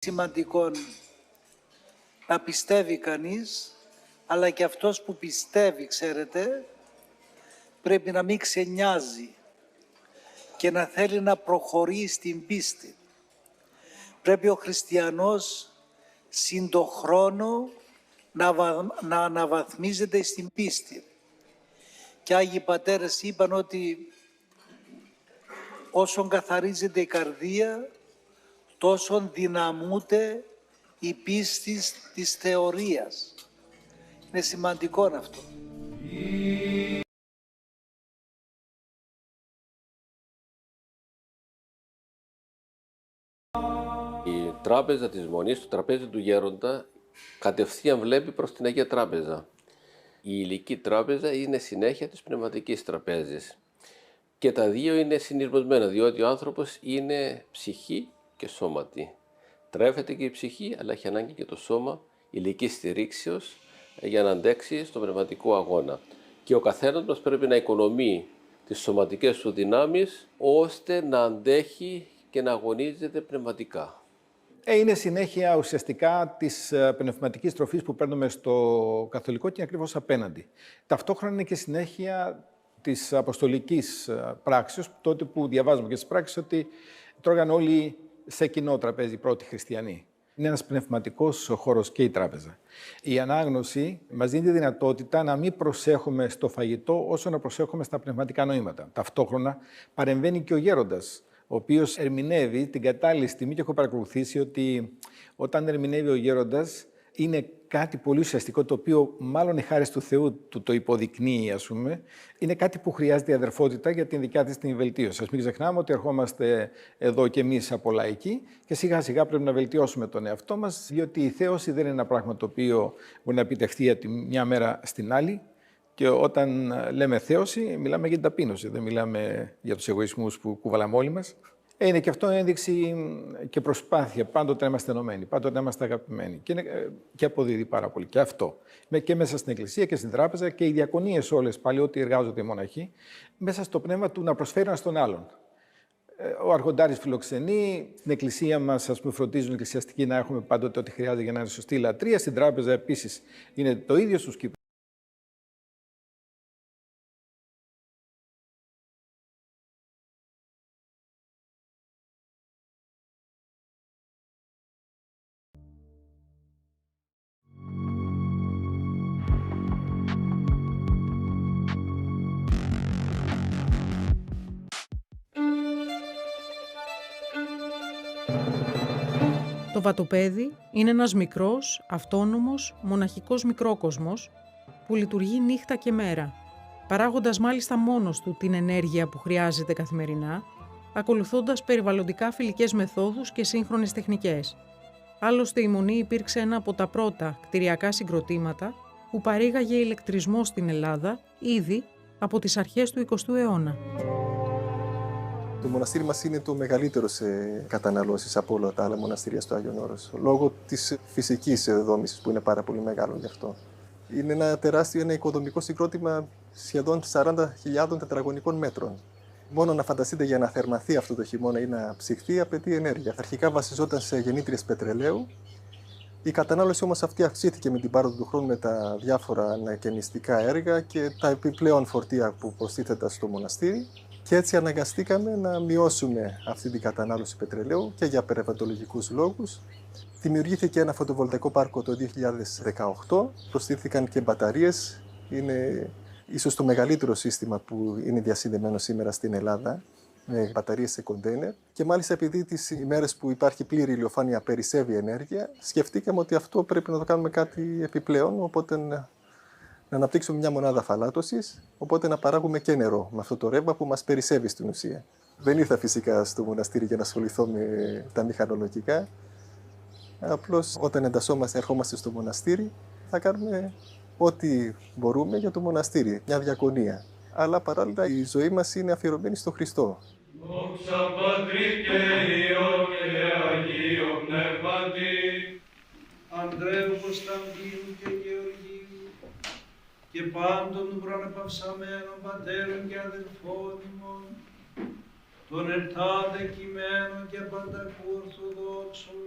Σημαντικό να πιστεύει κανείς, αλλά και αυτός που πιστεύει, ξέρετε, πρέπει να μην ξενιάζει και να θέλει να προχωρεί στην πίστη. Πρέπει ο χριστιανός συν το χρόνο να αναβαθμίζεται στην πίστη. Και Άγιοι Πατέρες είπαν ότι όσον καθαρίζεται η καρδία, τόσον δυναμούται η πίστη της θεωρίας. Είναι σημαντικό αυτό. Η τράπεζα της Μονής, το τραπέζι του Γέροντα, κατευθείαν βλέπει προς την Αγία Τράπεζα. Η ηλική τράπεζα είναι συνέχεια της πνευματικής τραπέζης. Και τα δύο είναι συνειρμοσμένα, διότι ο άνθρωπος είναι ψυχή και σώματι. Τρέφεται και η ψυχή, αλλά έχει ανάγκη και το σώμα ηλικής στηρίξεως για να αντέξει στο πνευματικό αγώνα. Και ο καθένας μας πρέπει να οικονομεί τις σωματικές του δυνάμεις, ώστε να αντέχει και να αγωνίζεται πνευματικά. Είναι συνέχεια ουσιαστικά της πνευματικής τροφής που παίρνουμε στο καθολικό και ακριβώς απέναντι. Ταυτόχρονα είναι και συνέχεια της αποστολικής πράξης, τότε που διαβάζουμε και στις πράξεις ότι τρώγαν όλοι σε κοινό τραπέζι οι πρώτοι χριστιανοί. Είναι ένας πνευματικός χώρος και η τράπεζα. Η ανάγνωση μας δίνει τη δυνατότητα να μην προσέχουμε στο φαγητό όσο να προσέχουμε στα πνευματικά νοήματα. Ταυτόχρονα παρεμβαίνει και ο γέροντας, ο οποίος ερμηνεύει την κατάλληλη στιγμή και έχω παρακολουθήσει ότι όταν ερμηνεύει ο γέροντας είναι κάτι πολύ ουσιαστικό, το οποίο μάλλον η χάρις του Θεού του το υποδεικνύει, ας πούμε. Είναι κάτι που χρειάζεται η αδερφότητα για την δικιά της την βελτίωση. Ας μην ξεχνάμε ότι ερχόμαστε εδώ κι εμείς από λαϊκοί και σιγά σιγά πρέπει να βελτιώσουμε τον εαυτό μας, διότι η θέωση δεν είναι ένα πράγμα το οποίο μπορεί να επιτευχθεί από τη μια μέρα στην άλλη. Και όταν λέμε θέωση, μιλάμε για την ταπείνωση, δεν μιλάμε για τους εγωισμούς που κουβαλάμε όλοι μας. Είναι και αυτό ένδειξη και προσπάθεια. Πάντοτε να είμαστε ενωμένοι, πάντοτε να είμαστε αγαπημένοι. Και αποδίδει πάρα πολύ και αυτό. Και μέσα στην εκκλησία και στην τράπεζα και οι διακονίες όλες, πάλι ό,τι εργάζονται οι μοναχοί, μέσα στο πνεύμα του να προσφέρουν ένα στον άλλον. Ο αρχοντάρης φιλοξενεί, στην εκκλησία μας, ας πούμε, φροντίζουν εκκλησιαστικοί να έχουμε πάντοτε ό,τι χρειάζεται για να είναι σωστή λατρεία. Στην τράπεζα επίσης είναι το ίδιο στους κήπους. Το Βατοπέδι είναι ένας μικρός, αυτόνομος, μοναχικός μικρόκοσμος που λειτουργεί νύχτα και μέρα, παράγοντας μάλιστα μόνος του την ενέργεια που χρειάζεται καθημερινά, ακολουθώντας περιβαλλοντικά φιλικές μεθόδους και σύγχρονες τεχνικές. Άλλωστε η Μονή υπήρξε ένα από τα πρώτα κτηριακά συγκροτήματα που παρήγαγε ηλεκτρισμό στην Ελλάδα ήδη από τις αρχές του 20ου αιώνα. Το μοναστήρι μας είναι το μεγαλύτερο σε καταναλώσεις από όλα τα άλλα μοναστήρια στο Άγιον Όρος, λόγω της φυσικής δόμησης που είναι πάρα πολύ μεγάλο γι' αυτό. Είναι ένα τεράστιο, ένα οικοδομικό συγκρότημα σχεδόν 40.000 τετραγωνικών μέτρων. Μόνο να φανταστείτε για να θερμαθεί αυτό το χειμώνα ή να ψυχθεί απαιτεί ενέργεια. Αρχικά βασιζόταν σε γεννήτριες πετρελαίου. Η κατανάλωση όμως αυτή αυξήθηκε με την πάροδο του χρόνου με τα διάφορα ανακαινιστικά έργα και τα επιπλέον φορτία που προστίθεταν στο μοναστήρι. Και έτσι αναγκαστήκαμε να μειώσουμε αυτή την κατανάλωση πετρελαίου και για περιβαλλοντολογικούς λόγους. Δημιουργήθηκε ένα φωτοβολταϊκό πάρκο το 2018, προστίθηκαν και μπαταρίες. Είναι ίσως το μεγαλύτερο σύστημα που είναι διασυνδεμένο σήμερα στην Ελλάδα, με μπαταρίες σε κοντέινερ. Και μάλιστα επειδή τις ημέρες που υπάρχει πλήρη ηλιοφάνεια περισσεύει ενέργεια, σκεφτήκαμε ότι αυτό πρέπει να το κάνουμε κάτι επιπλέον, οπότε να αναπτύξουμε μια μονάδα αφαλάτωσης, οπότε να παράγουμε και νερό με αυτό το ρεύμα που μας περισσεύει στην ουσία. Δεν ήρθα φυσικά στο μοναστήρι για να ασχοληθώ με τα μηχανολογικά. Απλώς όταν ερχόμαστε στο μοναστήρι θα κάνουμε ό,τι μπορούμε για το μοναστήρι, μια διακονία. Αλλά παράλληλα η ζωή μας είναι αφιερωμένη στο Χριστό. Δόξα Πατρί και Υιό και Αγίο Πνεύματι, Ανδρέου Κωνσταντίνου και Γεωργίου, και πάντων των προανεπαυσαμένων πατέρων και αδελφών ημών, των ερτάδε κειμένων και πανταχού Ορθοδόξων,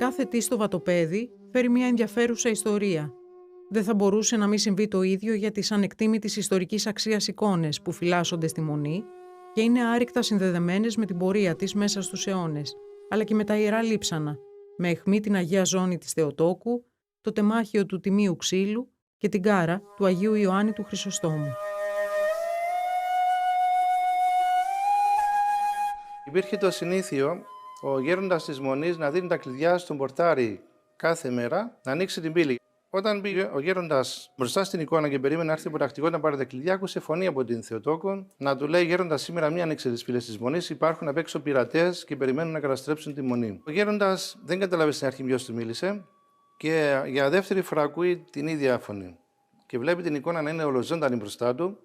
Κάθε τι στο Βατοπέδι φέρει μια ενδιαφέρουσα ιστορία. Δεν θα μπορούσε να μην συμβεί το ίδιο για τις ανεκτήμητης ιστορικής αξίας εικόνες που φυλάσσονται στη Μονή και είναι άρρηκτα συνδεδεμένες με την πορεία της μέσα στους αιώνες, αλλά και με τα Ιερά Λείψανα, με αιχμή την Αγία Ζώνη της Θεοτόκου, το τεμάχιο του Τιμίου Ξύλου και την κάρα του Αγίου Ιωάννη του Χρυσοστόμου. Υπήρχε το συνήθειο ο γέροντας της Μονής να δίνει τα κλειδιά στον πορτάρι κάθε μέρα να ανοίξει την πύλη. Όταν πήγε ο γέροντας μπροστά στην εικόνα και περίμενε να έρθει ο τακτικό να πάρει τα κλειδιά, άκουσε φωνή από την Θεοτόκο να του λέει: Γέροντα, σήμερα μην ανοίξει τις πύλες της Μονής. Υπάρχουν απ' έξω πειρατές και περιμένουν να καταστρέψουν τη Μονή. Ο γέροντας δεν καταλάβει στην αρχή ποιος του μίλησε και για δεύτερη φορά ακούει την ίδια φωνή. Και βλέπει την εικόνα να είναι ολοζώντανη μπροστά του,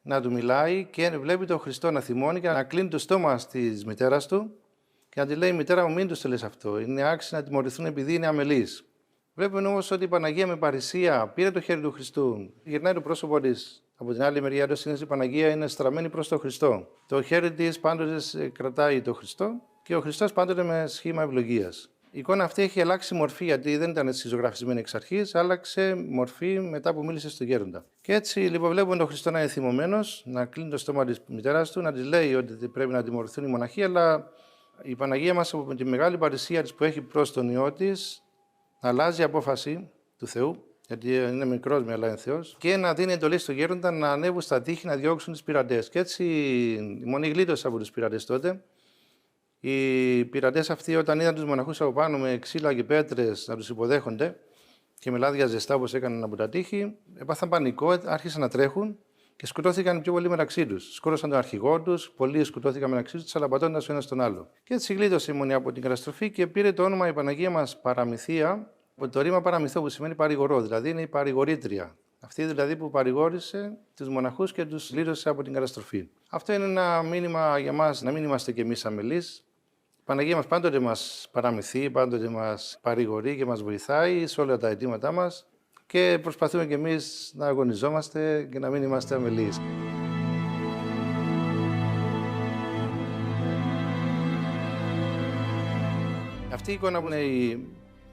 να του μιλάει και βλέπει τον Χριστό να θυμώνει και να κλείνει το στόμα της μητέρας του και να τη λέει: Μητέρα μου, μην του το λες αυτό. Είναι άξιο να τιμωρηθούν επειδή είναι αμελείς. Βλέπουμε όμως ότι η Παναγία με παρησία πήρε το χέρι του Χριστού, γυρνάει το πρόσωπό της. Από την άλλη μεριά, η Παναγία είναι στραμμένη προς τον Χριστό. Το χέρι της πάντοτε κρατάει τον Χριστό και ο Χριστός πάντοτε με σχήμα ευλογίας. Η εικόνα αυτή έχει αλλάξει μορφή, γιατί δεν ήταν έτσι ζωγραφισμένη εξ αρχής, άλλαξε μορφή μετά που μίλησε στον γέροντα. Και έτσι λοιπόν βλέπουμε τον Χριστό να είναι θυμωμένος, να κλείνει το στόμα της μητέρας του, να της λέει ότι πρέπει να τιμωρηθούν οι μοναχοί, αλλά η Παναγία μας από τη μεγάλη παρησία της που έχει προς τον Υιό της, να αλλάζει απόφαση του Θεού, γιατί είναι μικρός με αλλά είναι Θεός, και να δίνει εντολή στον γέροντα να ανέβουν στα τείχη να διώξουν τους πειρατές. Και έτσι η Μονή γλίτωσε από τους πειρατές τότε Οι πειρατές αυτοί, όταν είδαν τους μοναχούς από πάνω με ξύλα και πέτρες να τους υποδέχονται και με λάδια ζεστά όπως έκαναν από τα τείχη, έπαθαν πανικό, άρχισαν να τρέχουν και σκοτώθηκαν πιο πολλοί μεταξύ τους. Σκότωσαν τον αρχηγό τους, πολλοί σκοτώθηκαν μεταξύ τους, αλαπατώντας ο ένας τον άλλο. Και έτσι γλίτωσε η Μονή από την καταστροφή και πήρε το όνομα η Παναγία μας Παραμυθία, από το ρήμα παραμυθό που σημαίνει παρηγορό, δηλαδή είναι η παρηγορήτρια. Αυτή δηλαδή που παρηγόρησε τους μοναχούς και τους λύτωσε από την καταστροφή. Αυτό είναι ένα μήνυμα για μας, να μην είμαστε κι εμείς αμελείς. Η Παναγία μας πάντοτε μας παραμυθεί, πάντοτε μας παρηγορεί και μας βοηθάει σε όλα τα αιτήματά μας και προσπαθούμε κι εμείς να αγωνιζόμαστε και να μην είμαστε αμελείς. Αυτή η εικόνα που είναι η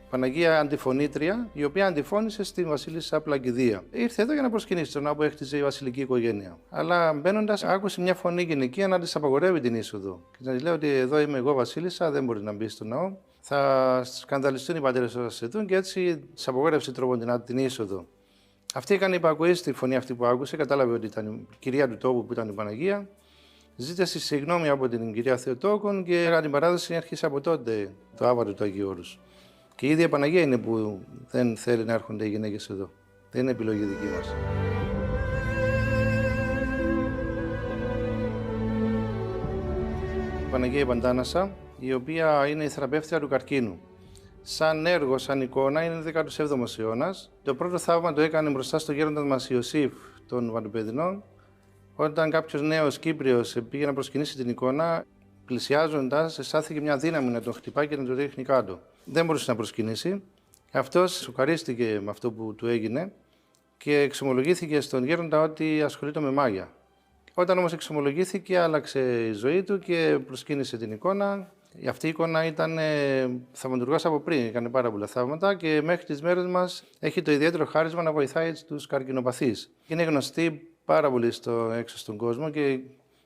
Παναγία Αντιφωνήτρια, η οποία αντιφώνησε στη Βασίλισσα Πλαγκιδία. Ήρθε εδώ για να προσκυνήσει τον ναό που έκτιζε η βασιλική οικογένεια. Αλλά μπαίνοντας, άκουσε μια φωνή γυναικεία να της απαγορεύει την είσοδο. Και να της λέει ότι εδώ είμαι εγώ Βασίλισσα, δεν μπορεί να μπει στο ναό. Θα σκανδαλιστούν οι πατέρες όταν σε δουν και έτσι της απαγόρευσε τρόπον την είσοδο. Αυτή έκανε υπακοή στη φωνή αυτή που άκουσε, κατάλαβε ότι ήταν η κυρία του τόπου που ήταν η Παναγία. Ζήτησε συγγνώμη από την κυρία Θεοτόκον και κατά την παράδοση άρχισε από τότε το άβατο του Αγίου Όρους. Και η ίδια η Παναγία είναι που δεν θέλει να έρχονται οι γυναίκες εδώ. Δεν είναι επιλογή δική μας. Η Παναγία η Παντάνασα, η οποία είναι η θεραπεύτρια του καρκίνου. Σαν έργο, σαν εικόνα, είναι 17ος αιώνας. Το πρώτο θαύμα το έκανε μπροστά στο γέροντα μας Ιωσήφ των Βαντοπεδινών, όταν κάποιος νέος Κύπριος πήγε να προσκυνήσει την εικόνα, πλησιάζοντας, αισθάνθηκε μια δύναμη να τον χτυπάει και να τον ρίχνει κάτω. Δεν μπορούσε να προσκυνήσει. Αυτός σοκαρίστηκε με αυτό που του έγινε και εξομολογήθηκε στον γέροντα ότι ασχολείται με μάγια. Όταν όμως εξομολογήθηκε, άλλαξε η ζωή του και προσκύνησε την εικόνα. Αυτή η εικόνα ήταν θαυματουργός από πριν, έκανε πάρα πολλά θαύματα και μέχρι τις μέρες μας έχει το ιδιαίτερο χάρισμα να βοηθάει τους καρκινοπαθείς. Είναι γνωστή πάρα πολύ έξω στον κόσμο και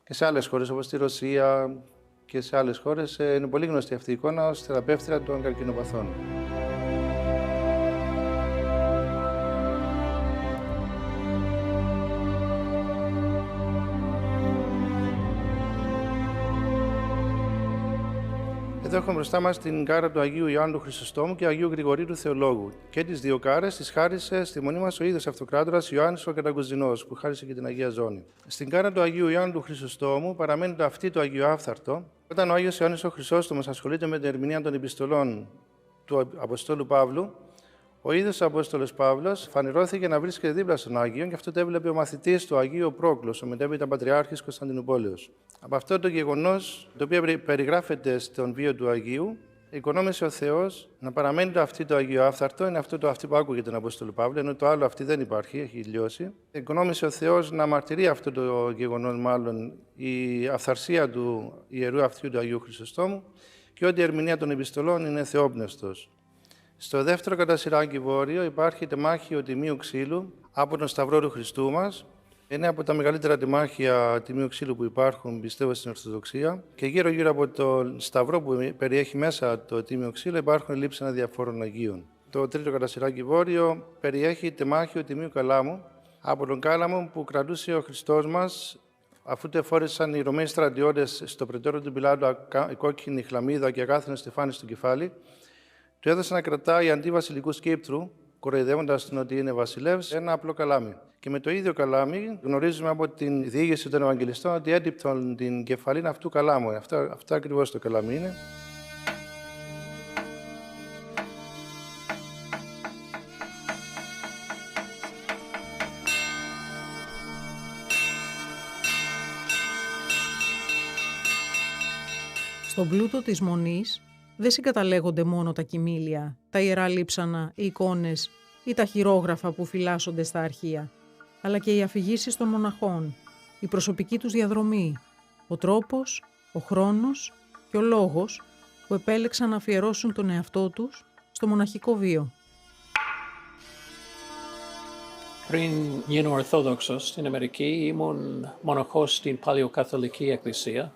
σε άλλες χώρες όπως τη Ρωσία και σε άλλες χώρες είναι πολύ γνωστή αυτή η εικόνα ως θεραπεύτρια των καρκινοπαθών. Εδώ έχουμε μπροστά μας την κάρα του Αγίου Ιωάννου του Χρυσοστόμου και Αγίου Γρηγορίου του Θεολόγου. Και τις δύο κάρες τις χάρισε στη μονή μας ο ίδιος Αυτοκράτορας Ιωάννης ο Κατακουζινός, που χάρισε και την Αγία Ζώνη. Στην κάρα του Αγίου Ιωάννου του Χρυσοστόμου παραμένει το αυτί του Αγίου Άφθαρτο. Όταν ο Άγιος Ιωάννης ο Χρυσόστομος ασχολείται με την ερμηνεία των επιστολών του Αποστόλου Παύλου, ο ίδιος ο Απόστολος Παύλος φανερώθηκε να βρίσκεται δίπλα στον Άγιο και αυτό το έβλεπε ο μαθητής του Αγίου Πρόκλος, ο μετέπειτα Πατριάρχης Κωνσταντινουπόλεως. Από αυτό το γεγονός, το οποίο περιγράφεται στον βίο του Αγίου, οικονόμησε ο Θεός να παραμένει το αυτί το Αγίου Άφθαρτο, είναι αυτό το αυτί που άκουγε τον Απόστολο Παύλο, ενώ το άλλο αυτί δεν υπάρχει, έχει λιώσει. Οικονόμησε ο Θεός να μαρτυρεί αυτό το γεγονός, μάλλον η αυθαρσία του ιερού αυτιού του Αγίου Χρυσοστόμου και ότι η ερμηνεία των επιστολών είναι θεόπνευστος. Στο δεύτερο κατά σειρά βόρειο υπάρχει τεμάχιο τιμίου ξύλου από τον Σταυρό του Χριστού μας. Είναι από τα μεγαλύτερα τεμάχια τιμίου ξύλου που υπάρχουν, πιστεύω, στην Ορθοδοξία. Και γύρω-γύρω από τον Σταυρό που περιέχει μέσα το τίμιο ξύλο υπάρχουν λείψανα διαφόρων Αγίων. Το τρίτο κατά σειρά βόρειο περιέχει τεμάχιο τιμίου καλάμου από τον κάλαμο που κρατούσε ο Χριστός μας αφού το εφόρησαν οι Ρωμαίοι στρατιώτες στο πρετόριο του Πιλάτου κόκκινη χλαμίδα και ακάθινο στεφάνι στο κεφάλι. Του έδωσε να κρατάει αντί βασιλικού σκύπτρου, κοροϊδεύοντας τον ότι είναι βασιλεύς, ένα απλό καλάμι. Και με το ίδιο καλάμι γνωρίζουμε από την διήγηση των Ευαγγελιστών ότι έντυπτον την κεφαλήν αυτού καλάμου. Αυτό ακριβώς το καλάμι είναι. Στον πλούτο της Μονής δεν συγκαταλέγονται μόνο τα κοιμήλια, τα ιερά λείψανα, οι εικόνες ή τα χειρόγραφα που φυλάσσονται στα αρχεία, αλλά και οι αφηγήσεις των μοναχών, η προσωπική τους διαδρομή, ο τρόπος, ο χρόνος και ο λόγος που επέλεξαν να αφιερώσουν τον εαυτό τους στο μοναχικό βίο. Πριν γίνω Ορθόδοξος στην Αμερική, ήμουν μοναχός στην Παλαιοκαθολική Εκκλησία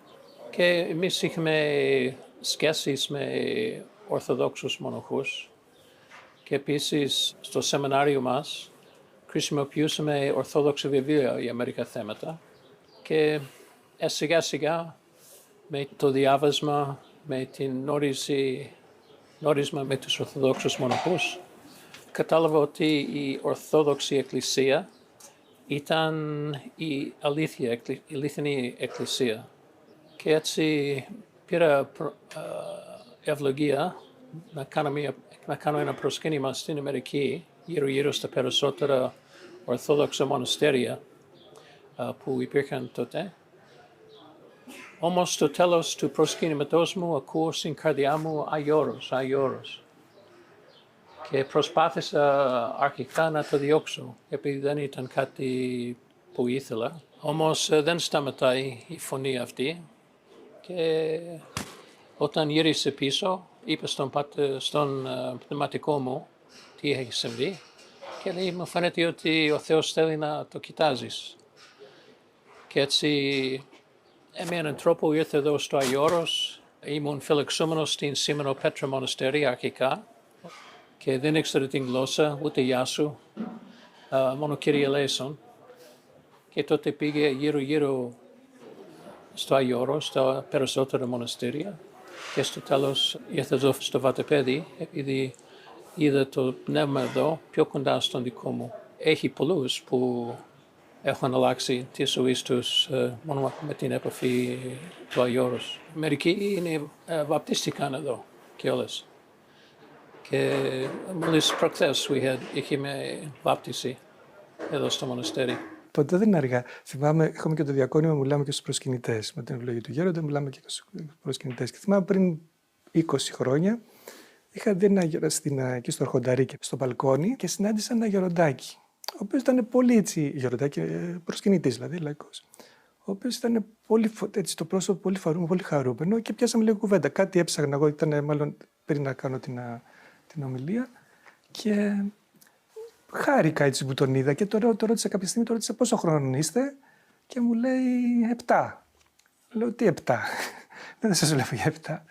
και εμείς είχαμε σχέσεις με Ορθοδόξους μοναχούς και επίσης στο σεμινάριο μας χρησιμοποιούσαμε Ορθόδοξα βιβλία για μερικά θέματα και σιγά σιγά με το διάβασμα με την νόρισμα με τους Ορθοδόξους μοναχούς, κατάλαβα ότι η Ορθόδοξη Εκκλησία ήταν η αλήθινη Εκκλησία. Και έτσι πήρα ευλογία να κάνω ένα προσκύνημα στην Αμερική, γύρω στα περισσότερα Ορθόδοξα μοναστήρια που υπήρχαν τότε. Όμως στο τέλος του προσκύνηματός μου ακούω στην καρδιά μου Άγιόρος. Και προσπάθησα αρχικά να το διώξω, επειδή δεν ήταν κάτι που ήθελα. Όμως δεν σταματάει η φωνή αυτή και όταν γύρισε πίσω, είπα στον πνευματικό μου τι έχει συμβεί και λέει, μου φαίνεται ότι ο Θεός θέλει να το κοιτάζεις. Και έτσι με έναν τρόπο ήρθε εδώ στο Αγιώρος, ήμουν φιλεξούμενος στην Σήμαινο Πέτρα Μοναστήρι αρχικά και δεν ήξερα την γλώσσα, ούτε γεια σου, μόνο Κύριε Λέησον. Και τότε πήγε γύρω στο Αγιώρος, στα περισσότερα μοναστήρια και στο τέλος ήρθα εδώ στο Βατοπέδι, επειδή είδα το πνεύμα εδώ πιο κοντά στον δικό μου. Έχει πολλούς που έχουν αλλάξει τη ζωή τους μόνο με την επαφή του Αγιώρος. Μερικοί βαπτίστηκαν εδώ κιόλας. Και μόλις προχθές είχαμε βάπτιση εδώ στο μοναστήρι. Ποτέ δεν είναι αργά. Θυμάμαι, είχαμε και το διακόνημα, μιλάμε και στους προσκυνητές. Με την ευλογία του Γέροντα, μιλάμε και στους προσκυνητές. Και θυμάμαι πριν 20 χρόνια, είχα δει εκεί στο Αρχονταρίκι, στο μπαλκόνι και συνάντησα ένα γεροντάκι. Ο οποίος ήταν πολύ έτσι, γεροντάκι, προσκυνητής δηλαδή, λαϊκός. Ο οποίος ήταν πολύ, έτσι, το πρόσωπο πολύ χαρούμενο και πιάσαμε λίγο κουβέντα. Κάτι έψαχνα εγώ, ήταν μάλλον πριν να κάνω την ομιλία. Και χάρηκα έτσι που τον είδα και το ρώτησα κάποια στιγμή, πόσο χρόνο είστε και μου λέει 7. Λέω τι 7, δεν σας λέω για 7.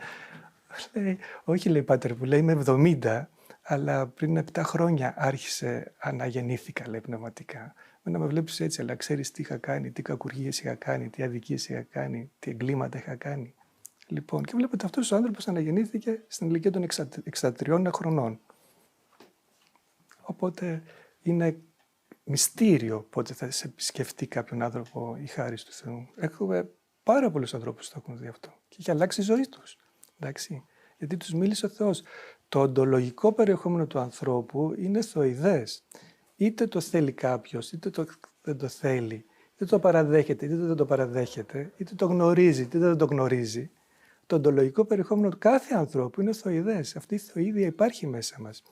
Λέει, όχι λέει πάτερ που λέει είμαι 70, αλλά πριν 7 χρόνια άρχισε αναγεννήθηκα λέει πνευματικά. Να με βλέπεις έτσι, αλλά ξέρεις τι είχα κάνει, τι κακουργίες είχα κάνει, τι αδικίες είχα κάνει, τι εγκλήματα είχα κάνει. Λοιπόν, και βλέπετε αυτός ο άνθρωπος αναγεννήθηκε στην ηλικία των 63 χρονών. Οπότε είναι μυστήριο πότε θα σε επισκεφτεί κάποιον άνθρωπο η χάρη του Θεού. Έχουμε πάρα πολλούς ανθρώπους που το έχουν δει αυτό και έχει αλλάξει η ζωή τους. Εντάξει. Γιατί τους μίλησε ο Θεός. Το οντολογικό περιεχόμενο του ανθρώπου είναι θωηδές. Είτε το θέλει κάποιος, είτε δεν το θέλει, είτε το παραδέχεται, είτε δεν το παραδέχεται, είτε το γνωρίζει, είτε δεν το γνωρίζει. Το οντολογικό περιεχόμενο του κάθε ανθρώπου είναι θωηδές. Αυτή η θωήδια υπάρχει μέσα μας.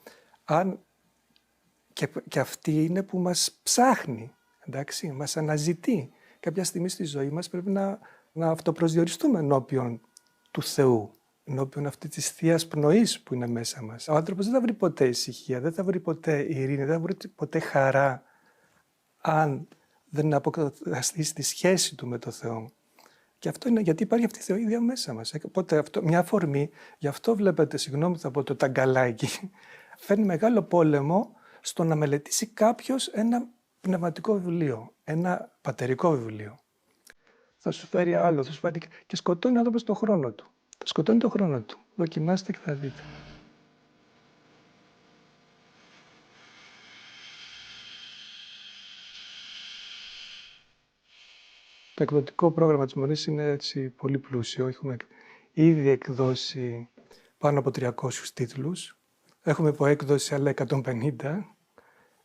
Και αυτή είναι που μας ψάχνει, εντάξει, μας αναζητεί. Κάποια στιγμή στη ζωή μας πρέπει να αυτοπροσδιοριστούμε ενώπιον του Θεού, ενώπιον αυτή της Θείας Πνοής που είναι μέσα μας. Ο άνθρωπος δεν θα βρει ποτέ ησυχία, δεν θα βρει ποτέ ειρήνη, δεν θα βρει ποτέ χαρά, αν δεν αποκαταστήσει τη σχέση του με το Θεό. Και αυτό είναι γιατί υπάρχει αυτή η θεοίδια μέσα μας. Οπότε μια αφορμή, γι' αυτό βλέπετε, συγγνώμη θα πω το ταγκαλάκι, φέρνει μεγάλο πόλεμο στο να μελετήσει κάποιος ένα πνευματικό βιβλίο, ένα πατερικό βιβλίο. Θα σου φέρει άλλο, θα σου φέρει και σκοτώνει ο άνθρωπος τον χρόνο του. Σκοτώνει τον χρόνο του. Δοκιμάστε και θα δείτε. Το εκδοτικό πρόγραμμα της Μονής είναι έτσι πολύ πλούσιο. Έχουμε ήδη εκδώσει πάνω από 300 τίτλους. Έχουμε υποέκδοση άλλα 150.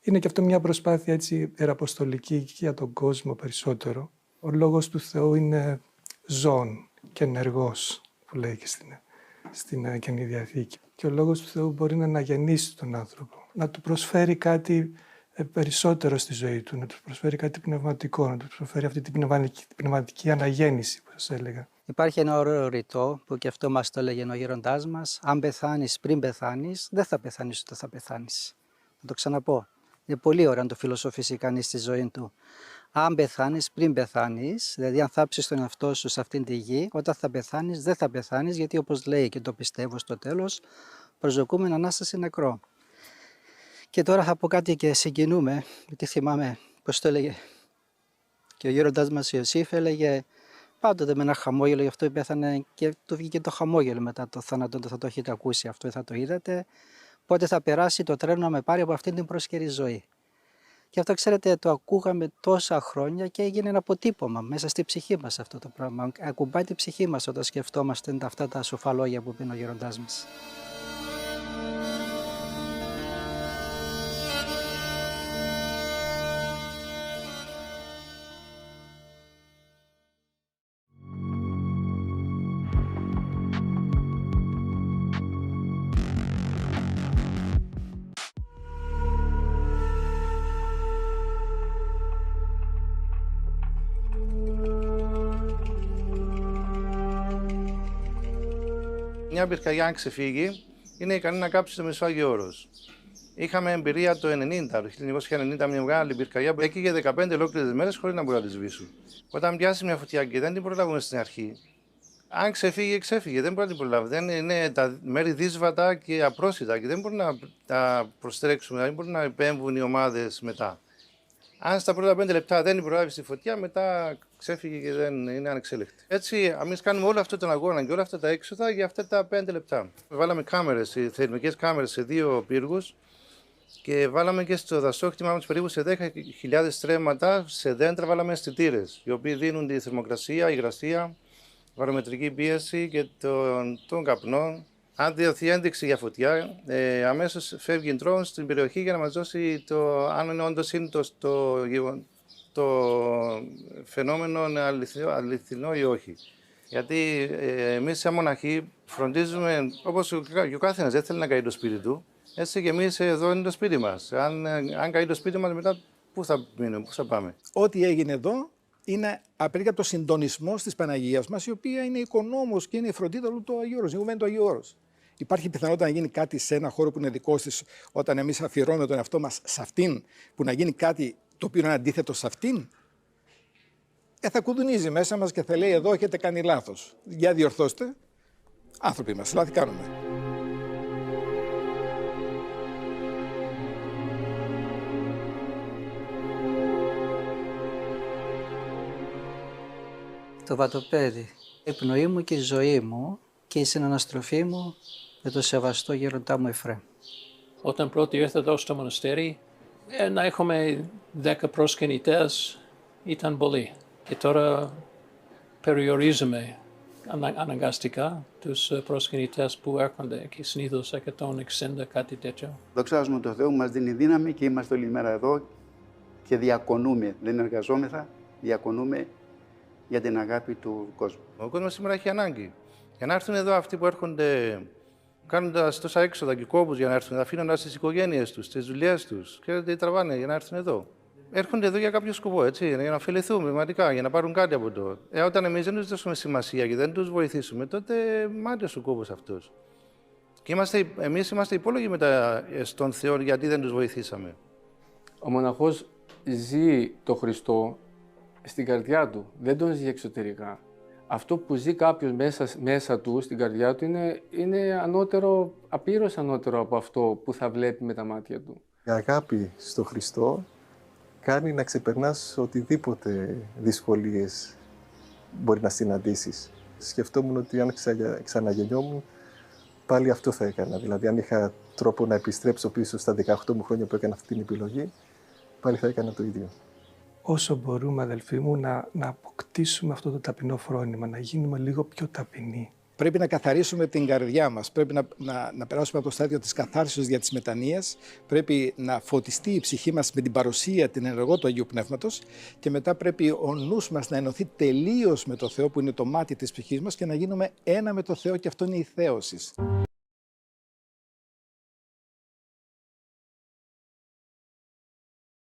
Είναι και αυτό μια προσπάθεια έτσι ιεραποστολική για τον κόσμο περισσότερο. Ο Λόγος του Θεού είναι ζών και ενεργός, που λέει και στην Καινή Διαθήκη. Και ο Λόγος του Θεού μπορεί να αναγεννήσει τον άνθρωπο, να του προσφέρει κάτι περισσότερο στη ζωή του, να του προσφέρει κάτι πνευματικό, να του προσφέρει αυτή την πνευματική αναγέννηση που σας έλεγα. Υπάρχει ένα ωραίο ρητό που και αυτό μας το έλεγε ο γέροντάς μας. Αν πεθάνεις πριν πεθάνεις, δεν θα πεθάνεις ούτε θα πεθάνεις. Θα το ξαναπώ. Είναι πολύ ωραίο να το φιλοσοφήσει κανείς στη ζωή του. Αν πεθάνεις πριν πεθάνεις, δηλαδή αν θάψεις τον εαυτό σου σε αυτήν τη γη, όταν θα πεθάνεις δεν θα πεθάνεις, γιατί όπως λέει και το πιστεύω στο τέλος, προσδοκούμε ανάσταση νεκρό. Και τώρα θα πω κάτι και συγκινούμε, γιατί θυμάμαι πώς το έλεγε και ο γέροντάς μας Ιωσήφ, έλεγε πάντοτε με ένα χαμόγελο, γι' αυτό πέθανε και του βγήκε το χαμόγελο μετά το θάνατο του. Θα το έχετε ακούσει αυτό, θα το είδατε. Πότε θα περάσει το τρένο να με πάρει από αυτήν την πρόσκαιρη ζωή. Και αυτό, ξέρετε, το ακούγαμε τόσα χρόνια και έγινε ένα αποτύπωμα μέσα στη ψυχή μας αυτό το πράγμα. Ακουμπάει τη ψυχή μας όταν σκεφτόμαστε αυτά τα σοφά λόγια που πει ο γέροντάς μας. Μια πυρκαγιά, αν ξεφύγει, είναι ικανή να κάψει το Μεσόγειο Αγίου Όρος. Είχαμε εμπειρία το 1990, μια μεγάλη πυρκαγιά που έκαιγε 15 ολόκληρες μέρες χωρίς να μπορεί να τη σβήσουν. Όταν πιάσει μια φωτιά και δεν την προλάβουμε στην αρχή, αν ξεφύγει, ξέφυγε, δεν μπορεί να την προλάβει. Δεν είναι τα μέρη δύσβατα και απρόσιτα και δεν μπορούμε να τα προστρέξουμε, δεν μπορούν να επέμβουν οι ομάδες μετά. Αν στα πρώτα 5 λεπτά δεν προλάβει τη φωτιά, μετά ξέφυγε και δεν είναι ανεξέλεκτη. Έτσι, εμείς κάνουμε όλο αυτό τον αγώνα και όλα αυτά τα έξοδα για αυτά τα 5 λεπτά. Βάλαμε κάμερες, θερμικές κάμερες σε 2 πύργους και βάλαμε και στο δασόκτημα μας περίπου σε 10.000 στρέμματα σε δέντρα. Βάλαμε αισθητήρες, οι οποίοι δίνουν τη θερμοκρασία, υγρασία, βαρομετρική πίεση και των καπνών. Αν δοθεί ένδειξη για φωτιά, αμέσως φεύγει ντρόουν στην περιοχή για να μας δώσει αν όντως είναι το φαινόμενο αληθινό ή όχι. Γιατί εμείς σαν μοναχοί φροντίζουμε, όπως και ο καθένας δεν θέλει να καεί το σπίτι του, έτσι και εμείς εδώ είναι το σπίτι μας. Αν καεί το σπίτι μας, μετά πού θα μείνουμε, πού θα πάμε. Ό,τι έγινε εδώ είναι απερίγραπτο συντονισμό τη Παναγίας μας, η οποία είναι οικονόμος και είναι η φροντίδα του Αγίου Όρους, είναι του Αγίου Όρους. Υπάρχει πιθανότητα να γίνει κάτι σε ένα χώρο που είναι δικός της, όταν εμείς αφιερώνουμε τον εαυτό μας σε αυτήν, που να γίνει κάτι το οποίο είναι αντίθετο σε αυτήν. Θα κουδουνίζει μέσα μας και θα λέει: εδώ έχετε κάνει λάθος. Για διορθώστε. Άνθρωποι μας, λάθη κάνουμε. Το βατοπέδι, η πνοή μου και η ζωή μου και η συναναστροφή μου με το σεβαστό γέροντά μου Εφραίμ. Όταν πρώτη ήρθα εδώ στο μοναστήρι, να έχουμε 10 προσκυνητές ήταν πολύ. Και τώρα περιορίζουμε αναγκαστικά τους προσκυνητές που έρχονται και συνήθως 160, κάτι τέτοιο. Δοξάζουμε τον Θεό που μας δίνει δύναμη και είμαστε όλη μέρα εδώ και διακονούμε. Δεν εργαζόμεθα, διακονούμε για την αγάπη του κόσμου. Ο κόσμος σήμερα έχει ανάγκη. Για να έρθουν εδώ αυτοί που έρχονται κάνοντας τόσα έξοδα και κόπους για να έρθουν, αφήνοντας τις οικογένειες τους, τις δουλειές τους, ξέρετε τι τραβάνε για να έρθουν εδώ. Έρχονται εδώ για κάποιο σκοπό, έτσι, για να ωφεληθούν πραγματικά, για να πάρουν κάτι από το. Όταν εμείς δεν τους δώσουμε σημασία και δεν τους βοηθήσουμε, τότε μάταιος ο κόπος αυτός. Και εμείς είμαστε υπόλογοι μετά στον Θεό γιατί δεν τους βοηθήσαμε. Ο μοναχός ζει το Χριστό στην καρδιά του, δεν τον ζει εξωτερικά. Αυτό που ζει κάποιος μέσα του, στην καρδιά του, είναι ανώτερο, απείρως ανώτερο από αυτό που θα βλέπει με τα μάτια του. Η αγάπη στο Χριστό κάνει να ξεπερνάς οτιδήποτε δυσκολίες μπορεί να συναντήσεις. Σκεφτόμουν ότι αν ξαναγεννιόμουν, πάλι αυτό θα έκανα. Δηλαδή, αν είχα τρόπο να επιστρέψω πίσω στα 18 μου χρόνια που έκανα αυτή την επιλογή, πάλι θα έκανα το ίδιο. Όσο μπορούμε, αδελφοί μου, να αποκτήσουμε αυτό το ταπεινό φρόνημα, να γίνουμε λίγο πιο ταπεινοί. Πρέπει να καθαρίσουμε την καρδιά μας, πρέπει να περάσουμε από το στάδιο της καθάρισης για τις μετανοίες, πρέπει να φωτιστεί η ψυχή μας με την παρουσία, την ενεργό του Αγίου Πνεύματος και μετά πρέπει ο νους μας να ενωθεί τελείως με το Θεό που είναι το μάτι της ψυχής μας και να γίνουμε ένα με το Θεό και αυτό είναι η θέωση.